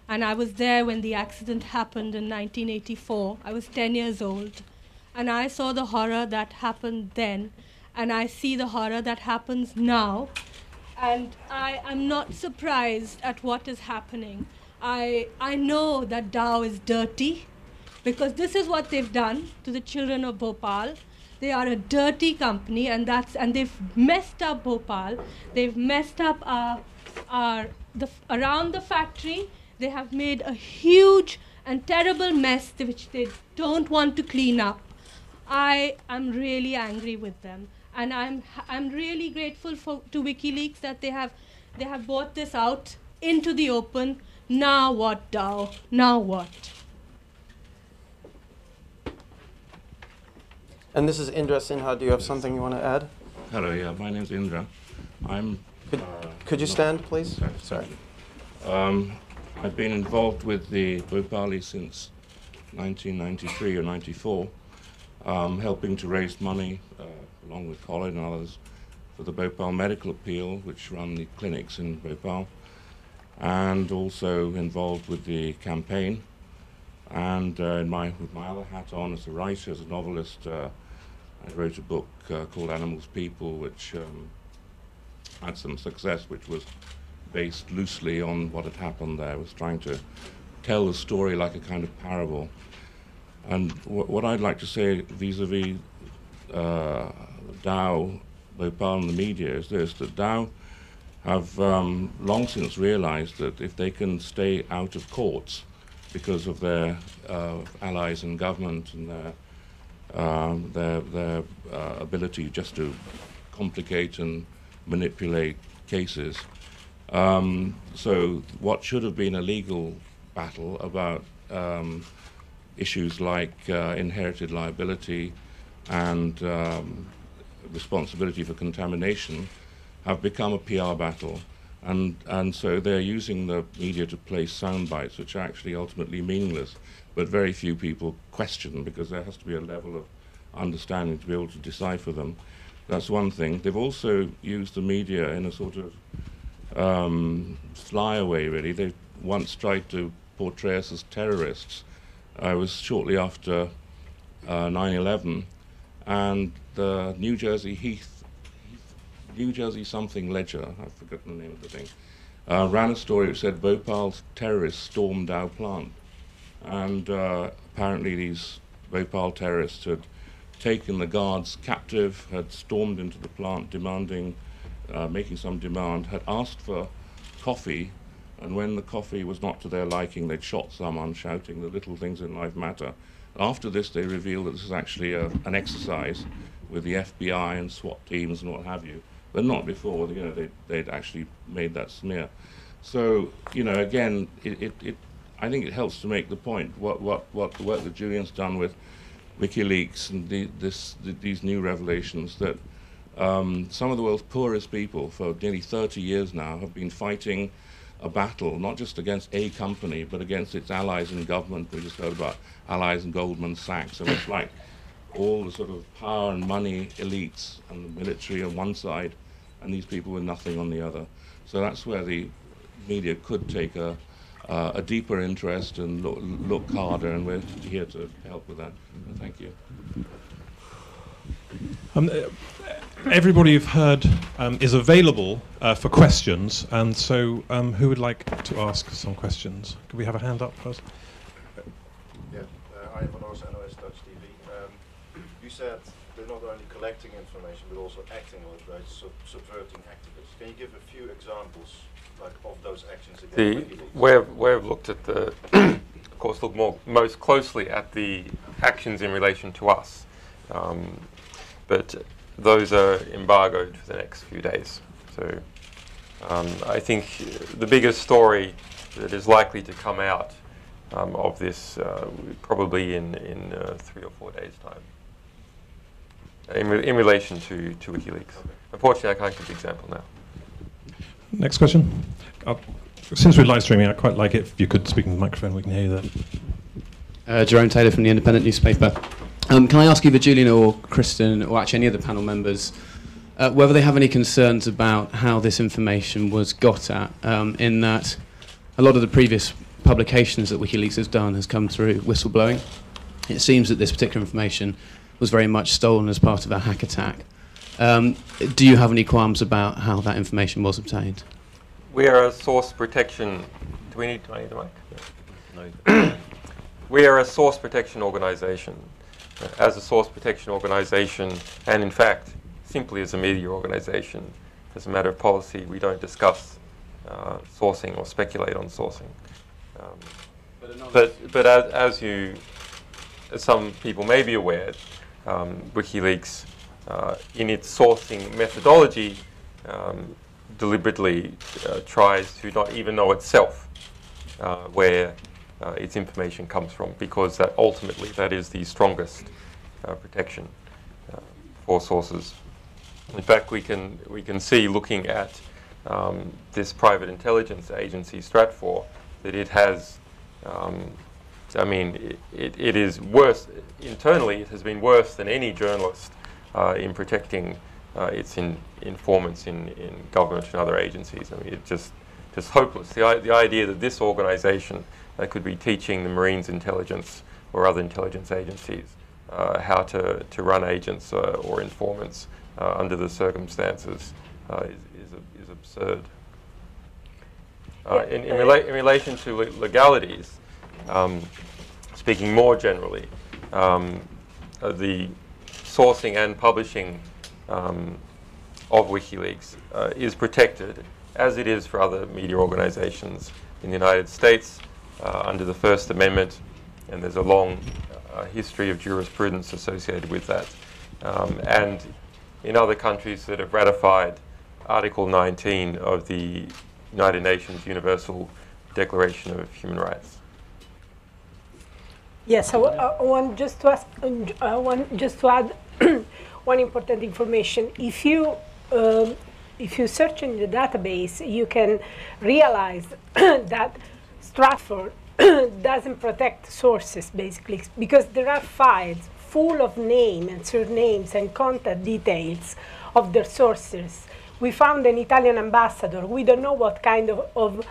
And I was there when the accident happened in 1984. I was 10 years old. And I saw the horror that happened then, and I see the horror that happens now. And I am not surprised at what is happening. I know that Dow is dirty, because this is what they've done to the children of Bhopal. They are a dirty company, and they've messed up Bhopal. They've messed up around the factory. They have made a huge and terrible mess which they don't want to clean up. I am really angry with them, and I'm really grateful to WikiLeaks that they have brought this out into the open. Now what, Dow? Now what? And this is Indra Sinha. Do you have something you want to add? Hello, yeah, my name's Indra. Could you stand, please? Sorry. I've been involved with the Bhopali since 1993 or 94, helping to raise money, along with Colin and others, for the Bhopal Medical Appeal, which run the clinics in Bhopal, and also involved with the campaign. And with my other hat on as a writer, as a novelist, I wrote a book called Animals People, which had some success, which was based loosely on what had happened there. I was trying to tell the story like a kind of parable. And what I'd like to say vis-a-vis Dow Bhopal and the media is this, that Dow have long since realized that if they can stay out of courts because of their allies in government and their ability just to complicate and manipulate cases. So what should have been a legal battle about issues like inherited liability and responsibility for contamination have become a PR battle. And so they're using the media to play sound bites, which are actually ultimately meaningless, but very few people question because there has to be a level of understanding to be able to decipher them. That's one thing. They've also used the media in a sort of flyaway, really. They once tried to portray us as terrorists. I was shortly after 9/11, and the New Jersey something Ledger, I've forgotten the name of the thing, ran a story which said Bhopal's terrorists stormed Dow plant. And apparently these Bhopal terrorists had taken the guards captive, had stormed into the plant demanding, making some demand, had asked for coffee, and when the coffee was not to their liking, they'd shot someone, shouting the little things in life matter. After this, they revealed that this is actually an exercise with the FBI and SWAT teams and what have you, but not before. You know, they'd actually made that smear. So, you know, again, I think it helps to make the point what the work that Julian's done with WikiLeaks and these new revelations, that some of the world's poorest people for nearly 30 years now have been fighting a battle, not just against a company, but against its allies in government. We just heard about allies in Goldman Sachs, and it's like all the sort of power and money elites and the military on one side, and these people with nothing on the other. So that's where the media could take a deeper interest and look harder, and we're here to help with that. Thank you. Everybody you've heard is available for questions, and so who would like to ask some questions? Could we have a hand up first? Yeah, I am Van NOS Dutch TV. You said they're not only collecting information but also acting on it, right? Subverting activists. Can you give a few examples, like, of those actions against WikiLeaks? We've looked at the, of course, most closely at the actions in relation to us, but those are embargoed for the next few days. So I think the biggest story that is likely to come out of this probably in 3 or 4 days' time, in relation to WikiLeaks. Okay. Unfortunately, I can't give the example now. Next question. Since we're live streaming, I'd quite like it if you could speak in the microphone. We can hear you there. Jerome Taylor from the Independent newspaper. Can I ask either Julian or Kristen, or actually any of the panel members, whether they have any concerns about how this information was got at, in that a lot of the previous publications that WikiLeaks has done has come through whistleblowing. It seems that this particular information was very much stolen as part of a hack attack. Do you have any qualms about how that information was obtained? We are a source protection. Do I need the mic? No. We are a source protection organisation. As a source protection organisation, and in fact, simply as a media organisation, as a matter of policy, we don't discuss sourcing or speculate on sourcing. But as some people may be aware, WikiLeaks, in its sourcing methodology, deliberately tries to not even know itself where its information comes from, because that ultimately that is the strongest protection for sources. In fact, we can see, looking at this private intelligence agency, Stratfor, that it has. I mean, it is worse internally. It has been worse than any journalist in protecting its informants in government and other agencies. I mean, it's just hopeless. The idea that this organisation could be teaching the Marines intelligence or other intelligence agencies how to run agents or informants under the circumstances is absurd. In relation to legalities, speaking more generally, the sourcing and publishing of WikiLeaks is protected, as it is for other media organizations in the United States under the First Amendment, and there's a long history of jurisprudence associated with that. And in other countries that have ratified Article 19 of the United Nations Universal Declaration of Human Rights. Yes, I want just to ask, to add one important information. If you search in the database, you can realize that Stratfor doesn't protect sources, basically, because there are files full of names and surnames and contact details of their sources. We found an Italian ambassador. We don't know what kind of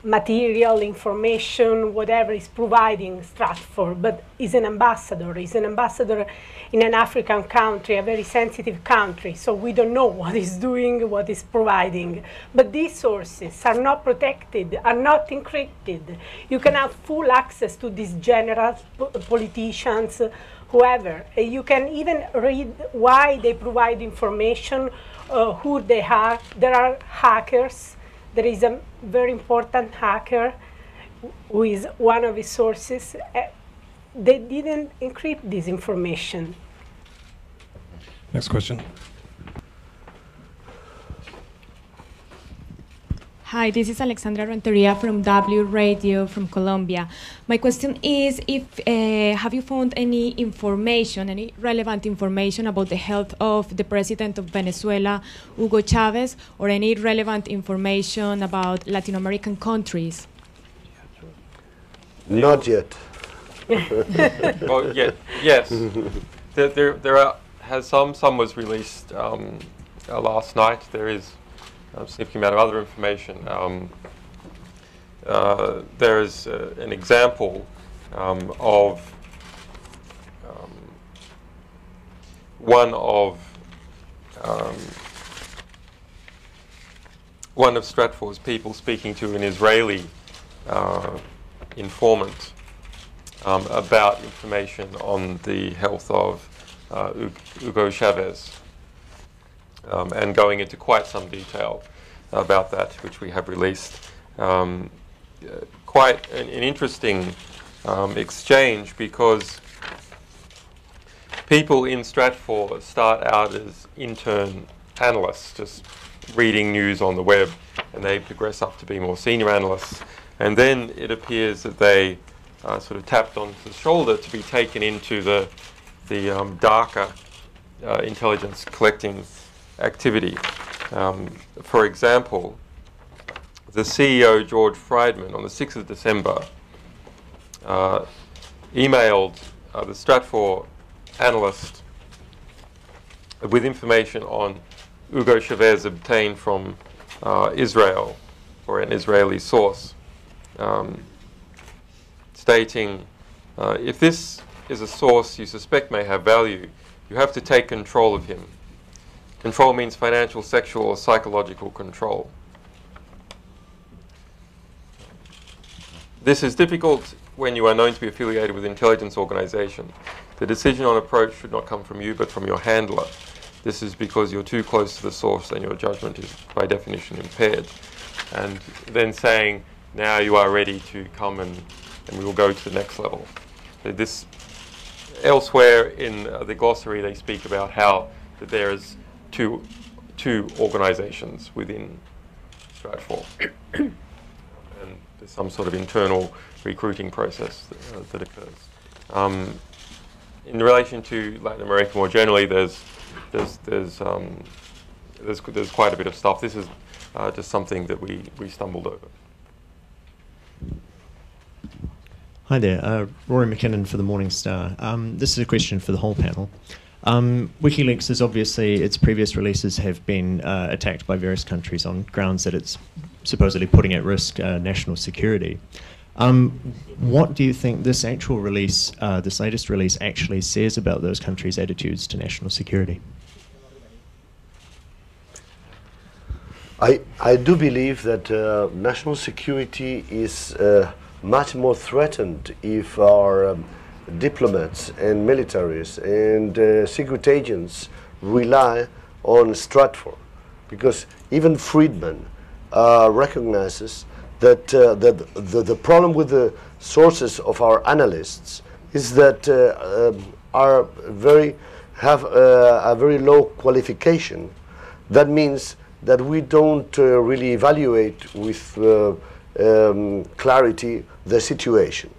material, information, whatever is providing Stratfor, but he's an ambassador. He's an ambassador in an African country, a very sensitive country, so we don't know what he's doing, what he's providing. But these sources are not protected, are not encrypted. You can have full access to these generals, politicians, whoever. You can even read why they provide information, who they are. There are hackers. There is a very important hacker who is one of his sources. They didn't encrypt this information. Next question. Hi, this is Alexandra Renteria from W Radio from Colombia. My question is, if have you found any information, any relevant information about the health of the president of Venezuela, Hugo Chavez, or any relevant information about Latin American countries? Not yet. Well, yes. There are some was released last night. There is a significant amount of other information. There is an example of one of Stratfor's people speaking to an Israeli informant about information on the health of Hugo Chavez, and going into quite some detail about that, which we have released. Quite an interesting exchange, because people in Stratfor start out as intern analysts, just reading news on the web, and they progress up to be more senior analysts. And then it appears that they sort of tapped on the shoulder to be taken into the darker intelligence collecting activity. For example, the CEO, George Friedman, on the 6th of December, emailed the Stratfor analyst with information on Hugo Chavez obtained from Israel, or an Israeli source, stating, if this is a source you suspect may have value, you have to take control of him. Control means financial, sexual, or psychological control. This is difficult when you are known to be affiliated with an intelligence organization. The decision on approach should not come from you, but from your handler. This is because you're too close to the source and your judgment is by definition impaired. And then saying, now you are ready to come and we will go to the next level. So this, elsewhere in the glossary, they speak about how that there is two organizations within Stratfor. And there's some sort of internal recruiting process that occurs. In relation to Latin America more generally, there's quite a bit of stuff. This is just something that we stumbled over. Hi there, Rory McKinnon for the Morning Star. This is a question for the whole panel. WikiLeaks is obviously, its previous releases have been attacked by various countries on grounds that it's supposedly putting at risk national security. What do you think this actual release, this latest release, actually says about those countries' attitudes to national security? I do believe that national security is much more threatened if our diplomats and militaries and secret agents rely on Stratfor. because even Friedman recognizes that the problem with the sources of our analysts is that have a very low qualification. That means that we don't really evaluate with clarity the situation.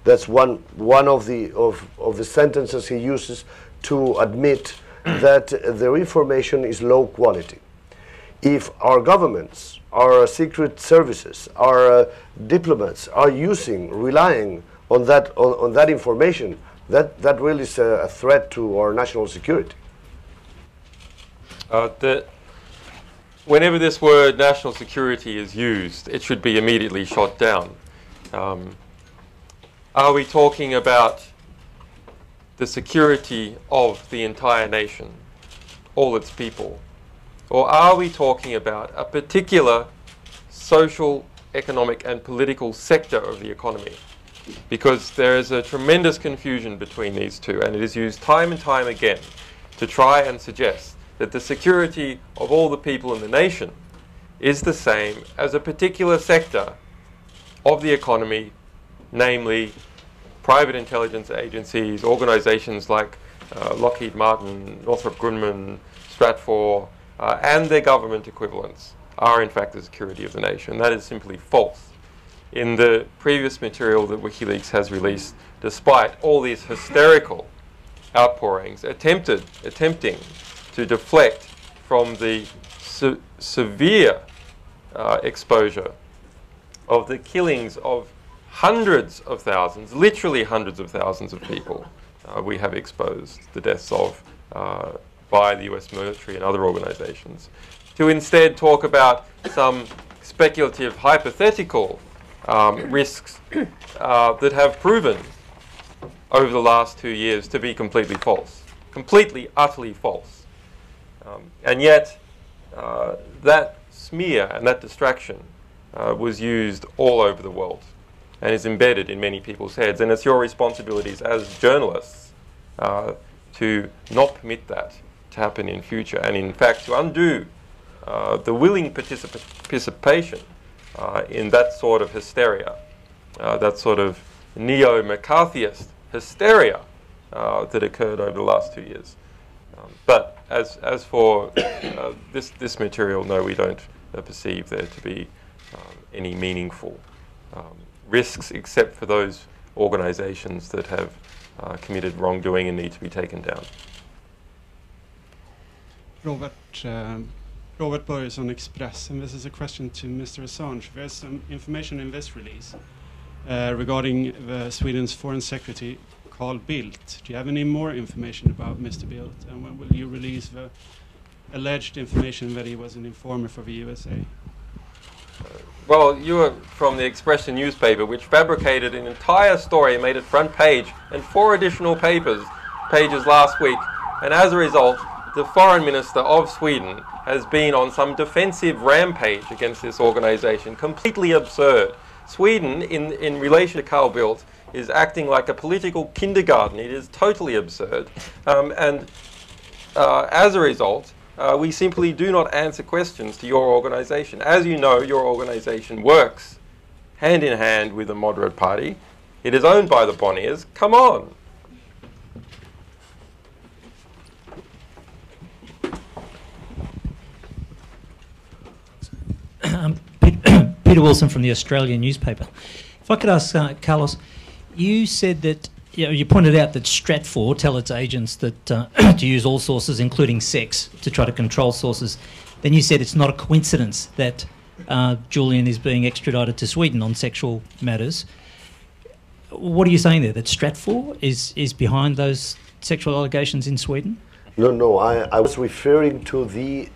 That's one of the sentences he uses to admit that their information is low quality. If our governments, our secret services, our diplomats are relying on that information, that really is a threat to our national security. Whenever this word national security is used, it should be immediately shot down. Are we talking about the security of the entire nation, all its people? Or are we talking about a particular social, economic and political sector of the economy? Because there is a tremendous confusion between these two, and it is used time and time again to try and suggest that the security of all the people in the nation is the same as a particular sector of the economy, namely private intelligence agencies, organizations like Lockheed Martin, Northrop Grumman, Stratfor, and their government equivalents are in fact the security of the nation. That is simply false. In the previous material that WikiLeaks has released, despite all these hysterical outpourings, attempting to deflect from the severe exposure of the killings of hundreds of thousands, literally hundreds of thousands of people we have exposed the deaths of by the US military and other organizations, to instead talk about some speculative, hypothetical risks that have proven over the last 2 years to be completely false, completely, utterly false. And yet, that smear and that distraction was used all over the world and is embedded in many people's heads. And it's your responsibilities as journalists to not permit that to happen in future, and in fact to undo the willing participation in that sort of hysteria, that sort of neo-McCarthyist hysteria that occurred over the last 2 years. But as for this material, no, we don't perceive there to be any meaningful risks, except for those organizations that have committed wrongdoing and need to be taken down. Robert Börjesson, Express, and this is a question to Mr. Assange. There's some information in this release regarding Sweden's Foreign Secretary, Carl Bildt. Do you have any more information about Mr. Bildt, and when will you release the alleged information that he was an informer for the USA? Well, you are from the Expresso newspaper, which fabricated an entire story and made it front page and 4 additional pages last week. And as a result, the foreign minister of Sweden has been on some defensive rampage against this organization. Completely absurd. Sweden, in relation to Carl Bildt, is acting like a political kindergarten. It is totally absurd. As a result, we simply do not answer questions to your organization. As you know, your organization works hand in hand with the moderate party. It is owned by the Bonniers. Come on. Peter Wilson from the Australian newspaper. If I could ask Carlos, you said that you pointed out that Stratfor tell its agents that to use all sources, including sex, to try to control sources. Then you said it's not a coincidence that Julian is being extradited to Sweden on sexual matters. What are you saying there? That Stratfor is behind those sexual allegations in Sweden? No. I was referring to the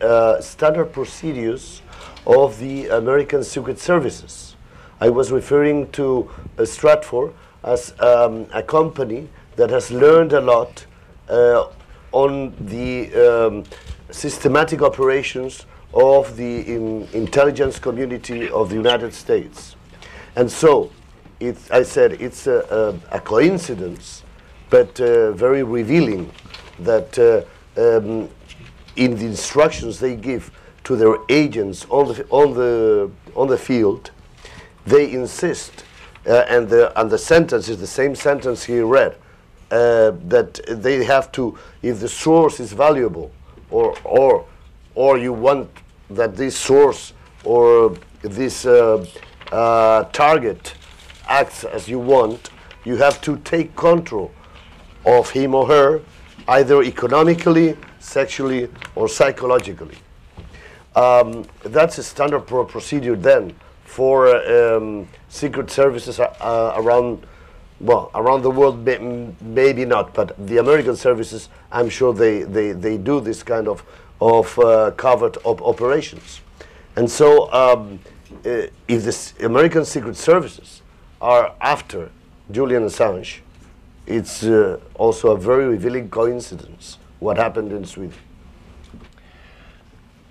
standard procedures of the American Secret Services. I was referring to Stratfor as a company that has learned a lot on the systematic operations of the intelligence community of the United States. And so, I said it's a coincidence, but very revealing that in the instructions they give to their agents on the field, they insist, and the sentence is the same sentence he read, that they have to, if the source is valuable, or you want that this source or this target acts as you want, you have to take control of him or her, either economically, sexually, or psychologically. That's a standard procedure then for secret services around the world. Maybe not, but the American services, I'm sure they do this kind of covert operations. And so if the American secret services are after Julian Assange, it's also a very revealing coincidence what happened in Sweden.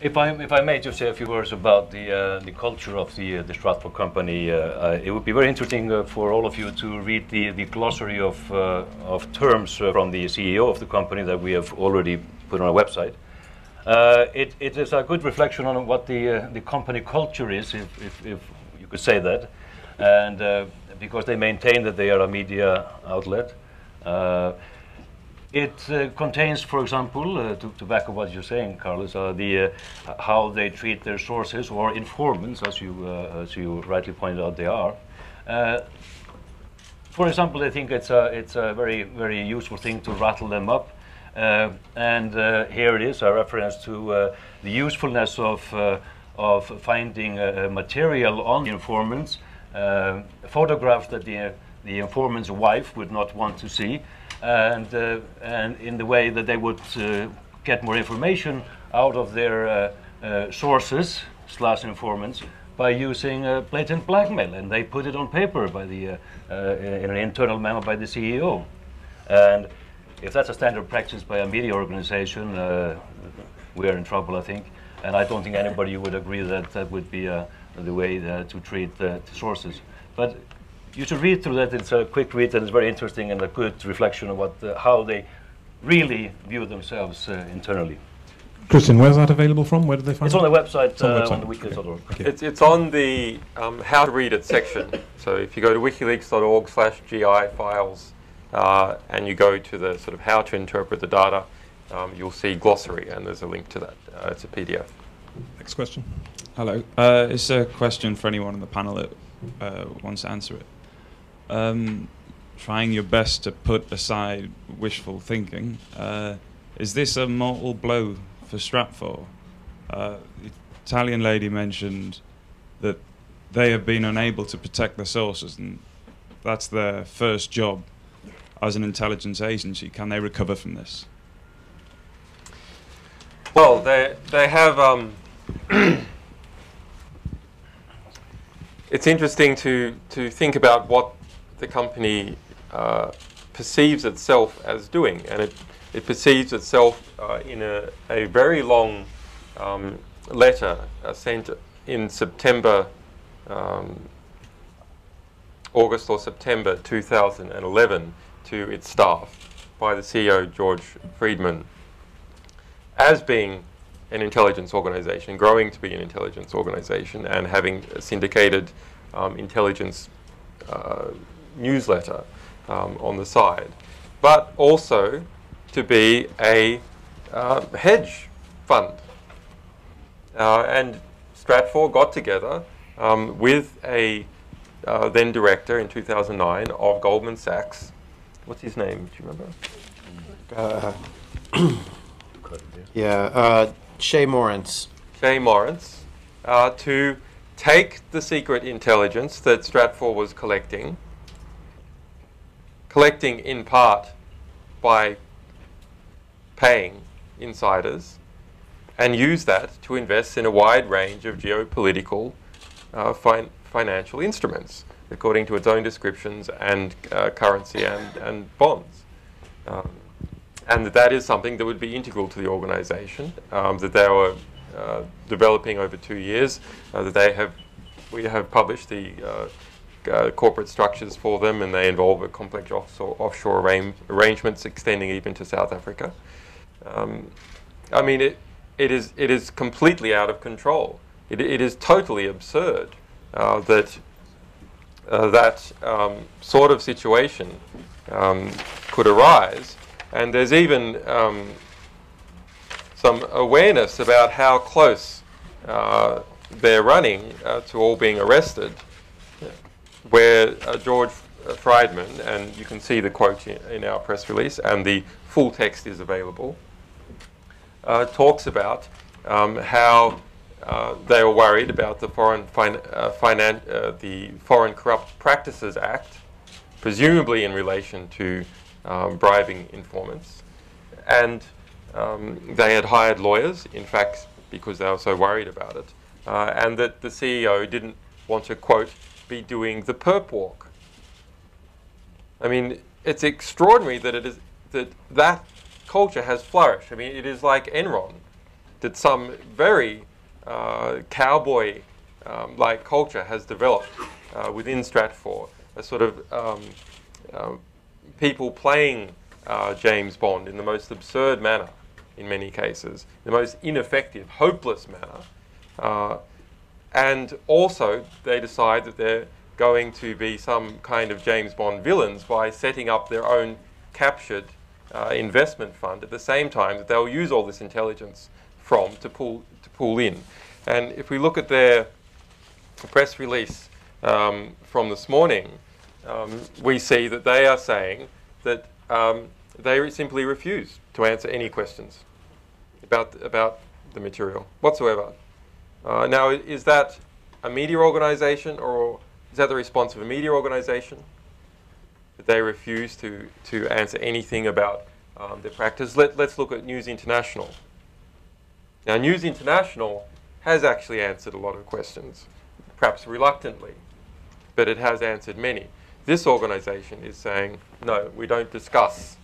If I may just say a few words about the culture of the Stratfor company, it would be very interesting for all of you to read the glossary of terms from the CEO of the company that we have already put on our website. It is a good reflection on what the company culture is, if you could say that, and because they maintain that they are a media outlet. It contains, for example, to back up what you're saying, Carlos, how they treat their sources or informants, as you rightly pointed out, they are. For example, I think it's a very useful thing to rattle them up, and here it is, a reference to the usefulness of finding material on the informants, photographs that the informant's wife would not want to see. And in the way that they would get more information out of their sources / informants by using blatant blackmail, and they put it on paper by in an internal memo by the CEO. And if that's a standard practice by a media organization, we are in trouble, I think. And I don't think anybody would agree that that would be the way to treat the sources. But you should read through that. It's a quick read, and it's very interesting and a good reflection of how they really view themselves internally. Christian, where's that available from? Where did they find it? It's on the website, it's on the WikiLeaks.org. It's on the how to read it section. So if you go to wikileaks.org/GI files and you go to the sort of how to interpret the data, you'll see glossary, and there's a link to that. It's a PDF. Next question. Hello. It's a question for anyone on the panel that wants to answer it. Trying your best to put aside wishful thinking, is this a mortal blow for Stratfor? The Italian lady mentioned that they have been unable to protect their sources, and that's their first job as an intelligence agency. Can they recover from this? Well, they have. It's interesting to think about what the company perceives itself as doing, and it perceives itself in a very long letter sent in September, August or September 2011 to its staff by the CEO, George Friedman, as being an intelligence organization, growing to be an intelligence organization, and having a syndicated intelligence newsletter on the side, but also to be a hedge fund. And Stratfor got together with a then director in 2009 of Goldman Sachs. What's his name? Do you remember? Shay Morance. Shay Morance, to take the secret intelligence that Stratfor was collecting in part by paying insiders, and use that to invest in a wide range of geopolitical financial instruments, according to its own descriptions, and currency and bonds. And that is something that would be integral to the organization, that they were developing over 2 years, we have published the corporate structures for them, and they involve a complex offshore arrangements extending even to South Africa. I mean, it is completely out of control. It is totally absurd that that sort of situation could arise, and there's even some awareness about how close they're running to all being arrested, where George Friedman, and you can see the quote in our press release, and the full text is available, talks about how they were worried about the Foreign Corrupt Practices Act, presumably in relation to bribing informants, and they had hired lawyers, in fact, because they were so worried about it, and that the CEO didn't want to, quote, be doing the perp walk. I mean, it's extraordinary that that culture has flourished. I mean, it is like Enron, that some very cowboy like culture has developed within Stratfor, a sort of people playing James Bond in the most absurd manner in many cases, the most ineffective, hopeless manner. And also they decide that they're going to be some kind of James Bond villains by setting up their own captured investment fund at the same time that they'll use all this intelligence to pull in. And if we look at their press release from this morning, we see that they are saying that they simply refuse to answer any questions about the material whatsoever. Now, is that a media organization, or is that the response of a media organization? That they refuse to answer anything about their practice? Let's look at News International. Now, News International has actually answered a lot of questions, perhaps reluctantly, but it has answered many. This organization is saying, no, we don't discuss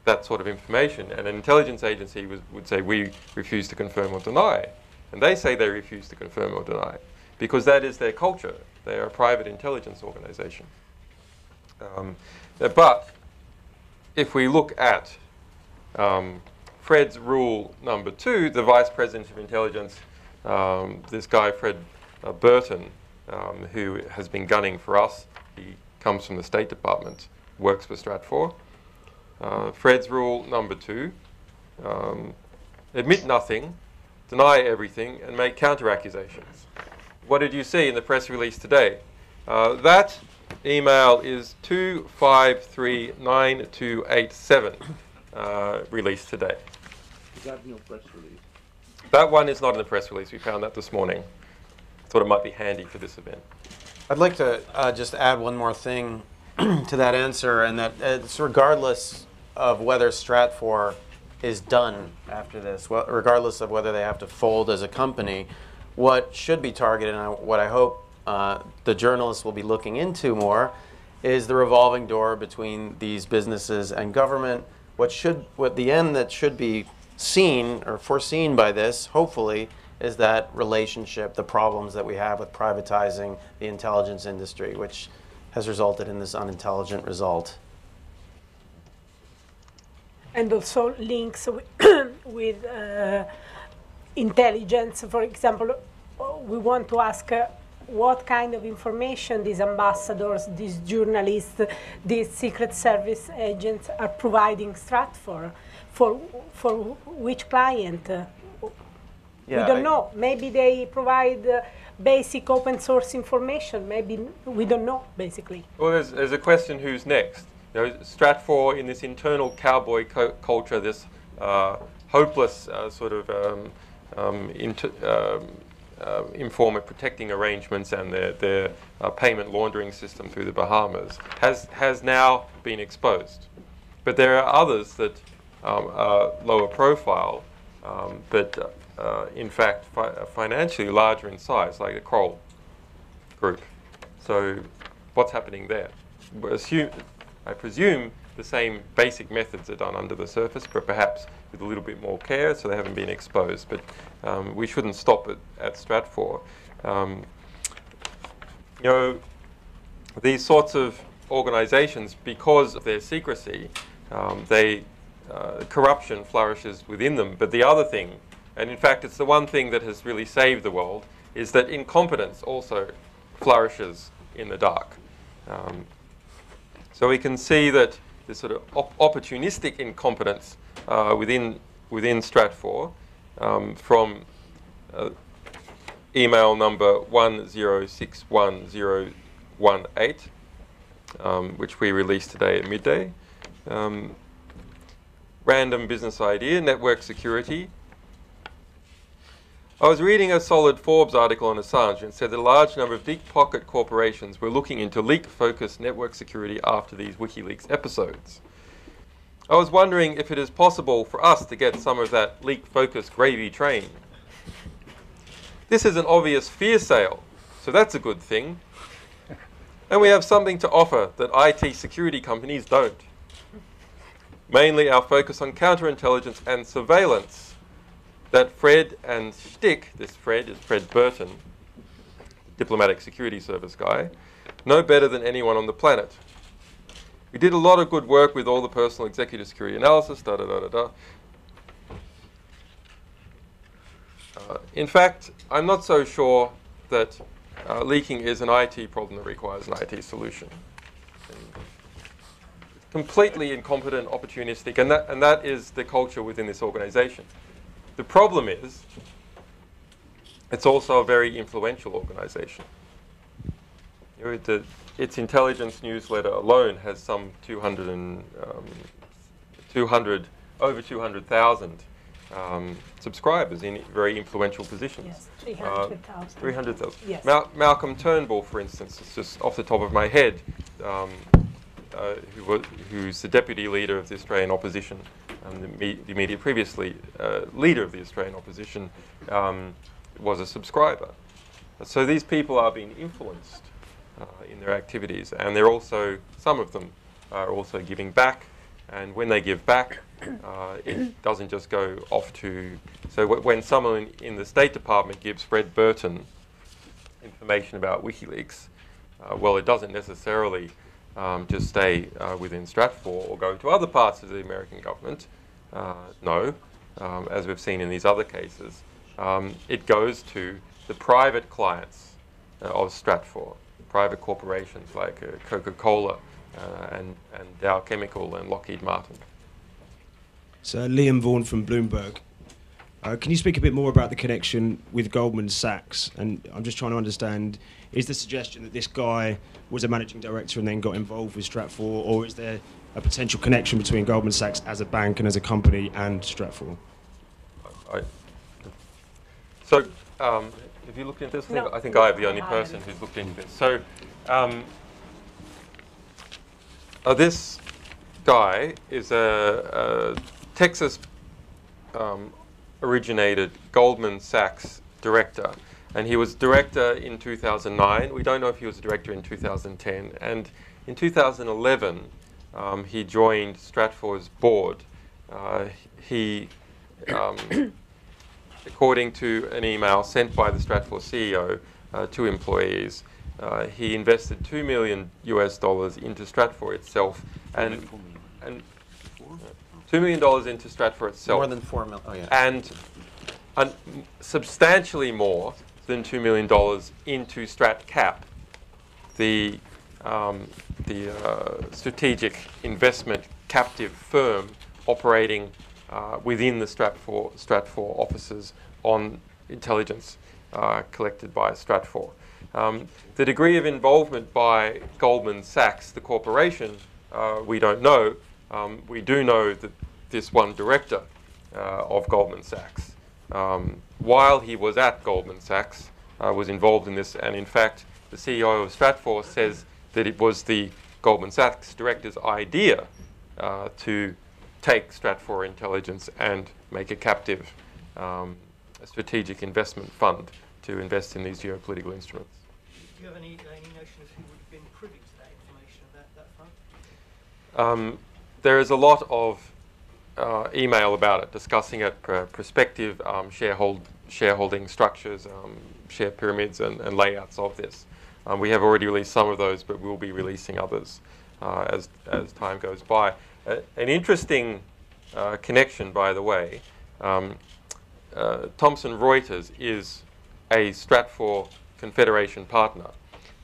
that sort of information. And an intelligence agency would say, we refuse to confirm or deny. And they say they refuse to confirm or deny, because that is their culture. They are a private intelligence organization. But if we look at Fred's rule number 2, the Vice President of Intelligence, this guy, Fred Burton, who has been gunning for us. He comes from the State Department, works for Stratfor. Fred's rule number 2, admit nothing, deny everything, and make counter-accusations. What did you see in the press release today? That email is 2539287, released today. Is that in your press release? That one is not in the press release. We found that this morning. Thought it might be handy for this event. I'd like to just add one more thing to that answer, and that it's regardless of whether Stratfor is done after this, regardless of whether they have to fold as a company, what should be targeted, and what I hope the journalists will be looking into more, is the revolving door between these businesses and government. What the end that should be seen or foreseen by this, hopefully, is that relationship, the problems that we have with privatizing the intelligence industry, which has resulted in this unintelligent result. And also links with intelligence. For example, we want to ask what kind of information these ambassadors, these journalists, these Secret Service agents are providing Stratfor for which client? We don't know. Maybe they provide basic open source information. Maybe we don't know, basically. Well, there's a question: who's next? You know, Stratfor, in this internal cowboy culture, this hopeless sort of informant protecting arrangements and their payment laundering system through the Bahamas has now been exposed. But there are others that are lower profile, but in fact financially larger in size, like the Kroll Group. So what's happening there? I presume the same basic methods are done under the surface, but perhaps with a little bit more care, so they haven't been exposed. But we shouldn't stop at Stratfor. You know, these sorts of organizations, because of their secrecy, they corruption flourishes within them. But the other thing, and in fact it's the one thing that has really saved the world, is that incompetence also flourishes in the dark. So we can see that this sort of opportunistic incompetence within Stratfor from email number 1061018, which we released today at midday. Random business idea, network security. I was reading a solid Forbes article on Assange and said that a large number of deep pocket corporations were looking into leak-focused network security after these WikiLeaks episodes. I was wondering if it is possible for us to get some of that leak-focused gravy train. This is an obvious fear sale, so that's a good thing. And we have something to offer that IT security companies don't. Mainly our focus on counterintelligence and surveillance. That Fred and Shtick, this Fred is Fred Burton, diplomatic security service guy, know better than anyone on the planet. We did a lot of good work with all the personal executive security analysis, in fact, I'm not so sure that leaking is an IT problem that requires an IT solution. Completely incompetent, opportunistic, and that is the culture within this organization. The problem is, it's also a very influential organization. You know, its intelligence newsletter alone has some over 200,000 subscribers in very influential positions. Yes, 300,000. 300,000. Yes. Malcolm Turnbull, for instance, is just off the top of my head, who's the deputy leader of the Australian opposition, the immediate previously leader of the Australian opposition, was a subscriber. So these people are being influenced in their activities, and they're also, some of them are also giving back, and when they give back, it doesn't just go off to, so when someone in the State Department gives Fred Burton information about WikiLeaks, well, it doesn't necessarily just stay within Stratfor or go to other parts of the American government. No, as we've seen in these other cases, it goes to the private clients of Stratfor, private corporations like Coca-Cola and Dow Chemical and Lockheed Martin. So Liam Vaughan from Bloomberg. Can you speak a bit more about the connection with Goldman Sachs? And I'm just trying to understand, is the suggestion that this guy was a managing director and then got involved with Stratfor, or is there a potential connection between Goldman Sachs as a bank and as a company and Stratfor? So, have you looked into this? No. I think I'm the only person who's looked into this. So, this guy is a Texas originated Goldman Sachs director, and he was director in 2009. We don't know if he was a director in 2010, and in 2011 he joined Stratfor's board. He according to an email sent by the Stratfor CEO to employees, he invested $2 million into Stratfor itself, and $2 million into Stratfor itself. More than 4 million. Oh, yeah. And substantially more than $2 million into StratCap, the strategic investment captive firm operating within the Stratfor offices on intelligence collected by Stratfor. The degree of involvement by Goldman Sachs, the corporation, we don't know. We do know that this one director of Goldman Sachs, while he was at Goldman Sachs, was involved in this, and in fact the CEO of Stratfor says that it was the Goldman Sachs director's idea to take Stratfor Intelligence and make a captive a strategic investment fund to invest in these geopolitical instruments. Do you have any notion of who would have been privy to that information about that fund? There is a lot of email about it, discussing it, prospective shareholding structures, share pyramids and layouts of this. We have already released some of those, but we'll be releasing others as time goes by. An interesting connection, by the way, Thomson Reuters is a Stratfor Confederation partner.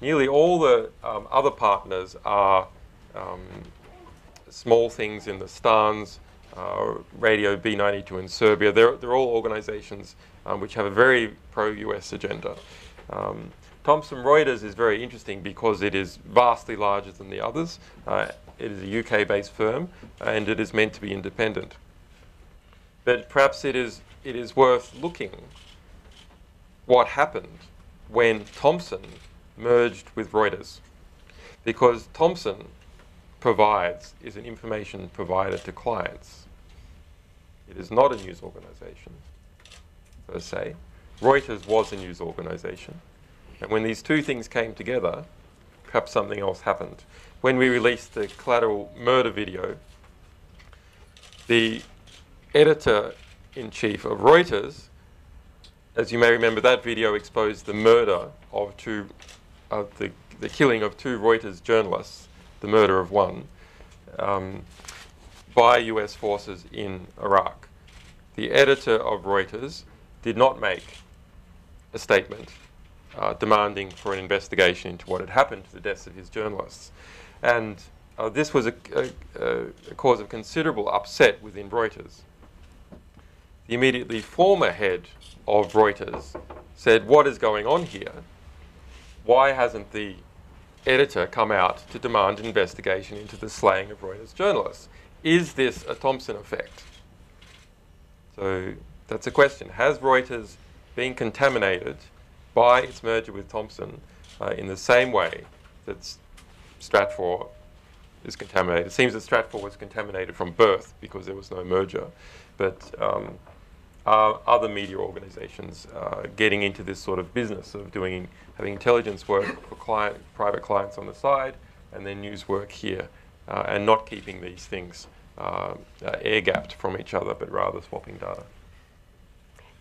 Nearly all the other partners are small things in the Stans, Radio B92 in Serbia. They're all organizations which have a very pro-US agenda. Thomson Reuters is very interesting because it is vastly larger than the others. It is a UK-based firm, and it is meant to be independent. But perhaps it is worth looking what happened when Thomson merged with Reuters, because Thomson is an information provider to clients. It is not a news organization, per se. Reuters was a news organization. And when these two things came together, perhaps something else happened. When we released the collateral murder video, the editor-in-chief of Reuters, as you may remember, that video exposed the murder of the killing of two Reuters journalists, the murder of one, by US forces in Iraq. The editor of Reuters did not make a statement demanding for an investigation into what had happened to the deaths of his journalists. And this was a cause of considerable upset within Reuters. The immediately former head of Reuters said, "What is going on here? Why hasn't the editor come out to demand an investigation into the slaying of Reuters journalists? Is this a Thomson effect?" So that's a question. Has Reuters been contaminated by its merger with Thomson in the same way that Stratfor is contaminated? It seems that Stratfor was contaminated from birth because there was no merger. But are other media organizations getting into this sort of business of having intelligence work for private clients on the side and then news work here, and not keeping these things air-gapped from each other, but rather swapping data?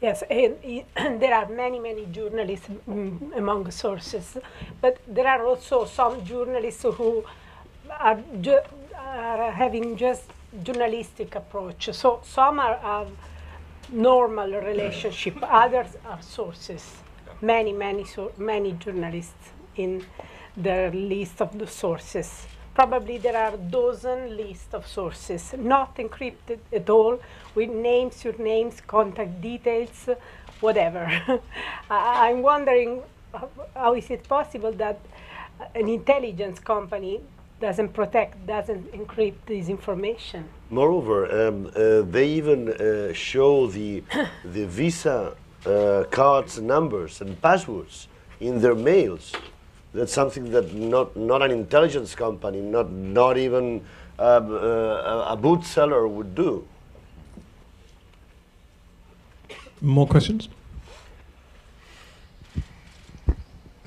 Yes, and there are many journalists among sources, but there are also some journalists who are having just journalistic approach. So some are normal relationship, others are sources. Many journalists in the list of the sources. Probably there are a dozen lists of sources, not encrypted at all, with names, surnames, contact details, whatever. I'm wondering how is it possible that an intelligence company doesn't encrypt this information? Moreover, they even show the Visa cards numbers and passwords in their mails. That's something that not an intelligence company, not even a boot seller would do. More questions?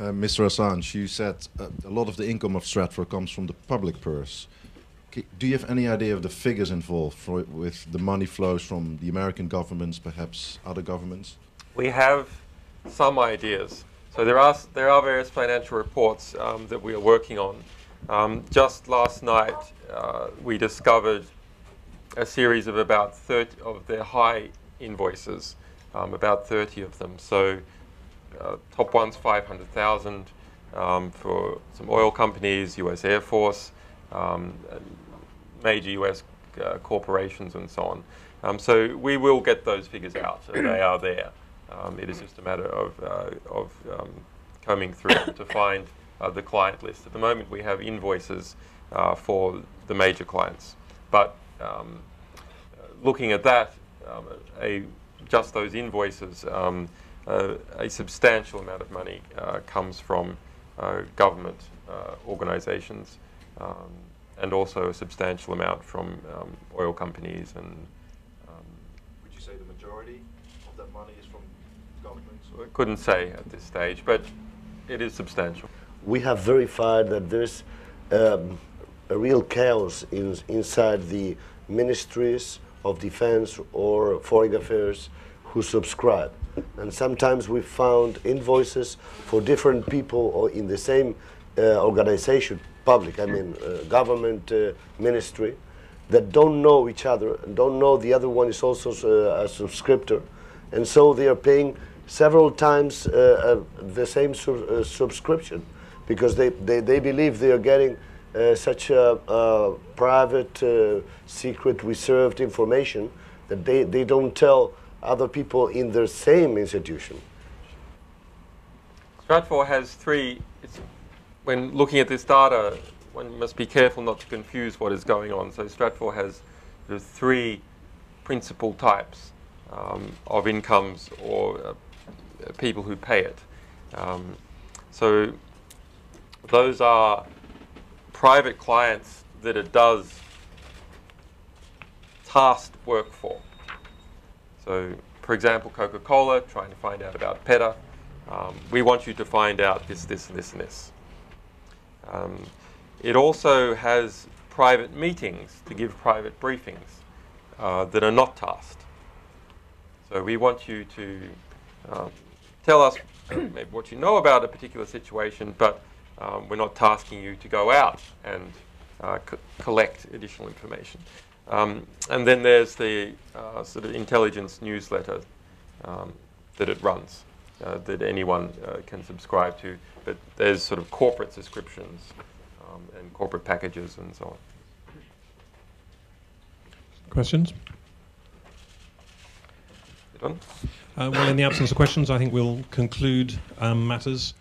Mr. Assange, you said a lot of the income of Stratfor comes from the public purse. Do you have any idea of the figures involved with the money flows from the American governments, perhaps other governments? We have some ideas. So there are various financial reports that we are working on. Just last night, we discovered a series of about 30 of their high invoices, about 30 of them. So top one's 500,000 for some oil companies, US Air Force, major US corporations, and so on. So we will get those figures out. So they are there. It is just a matter of combing through to find the client list. At the moment, we have invoices for the major clients. But looking at that, just those invoices, a substantial amount of money comes from government organizations, and also a substantial amount from oil companies. And would you say the majority of that money is from governments? I couldn't say at this stage, but it is substantial. We have verified that there's a real chaos inside the ministries of defense or foreign affairs who subscribe. And sometimes we found invoices for different people or in the same organization, public, I mean government ministry, that don't know each other and don't know the other one is also a subscriptor, and so they are paying several times the same subscription, because they believe they are getting such a private, secret, reserved information that they don't tell other people in their same institution. Stratfor has three. When looking at this data, one must be careful not to confuse what is going on. So Stratfor has the three principal types of incomes or people who pay it. So those are private clients that it does tasked work for. So, for example, Coca-Cola trying to find out about PETA. We want you to find out this, this, and this, and this. It also has private meetings to give private briefings that are not tasked. So we want you to tell us maybe what you know about a particular situation, but we're not tasking you to go out and collect additional information. And then there's the sort of intelligence newsletter that it runs, that anyone can subscribe to. But there's sort of corporate subscriptions and corporate packages and so on. Questions? Done? Well, in the absence of questions, I think we'll conclude matters.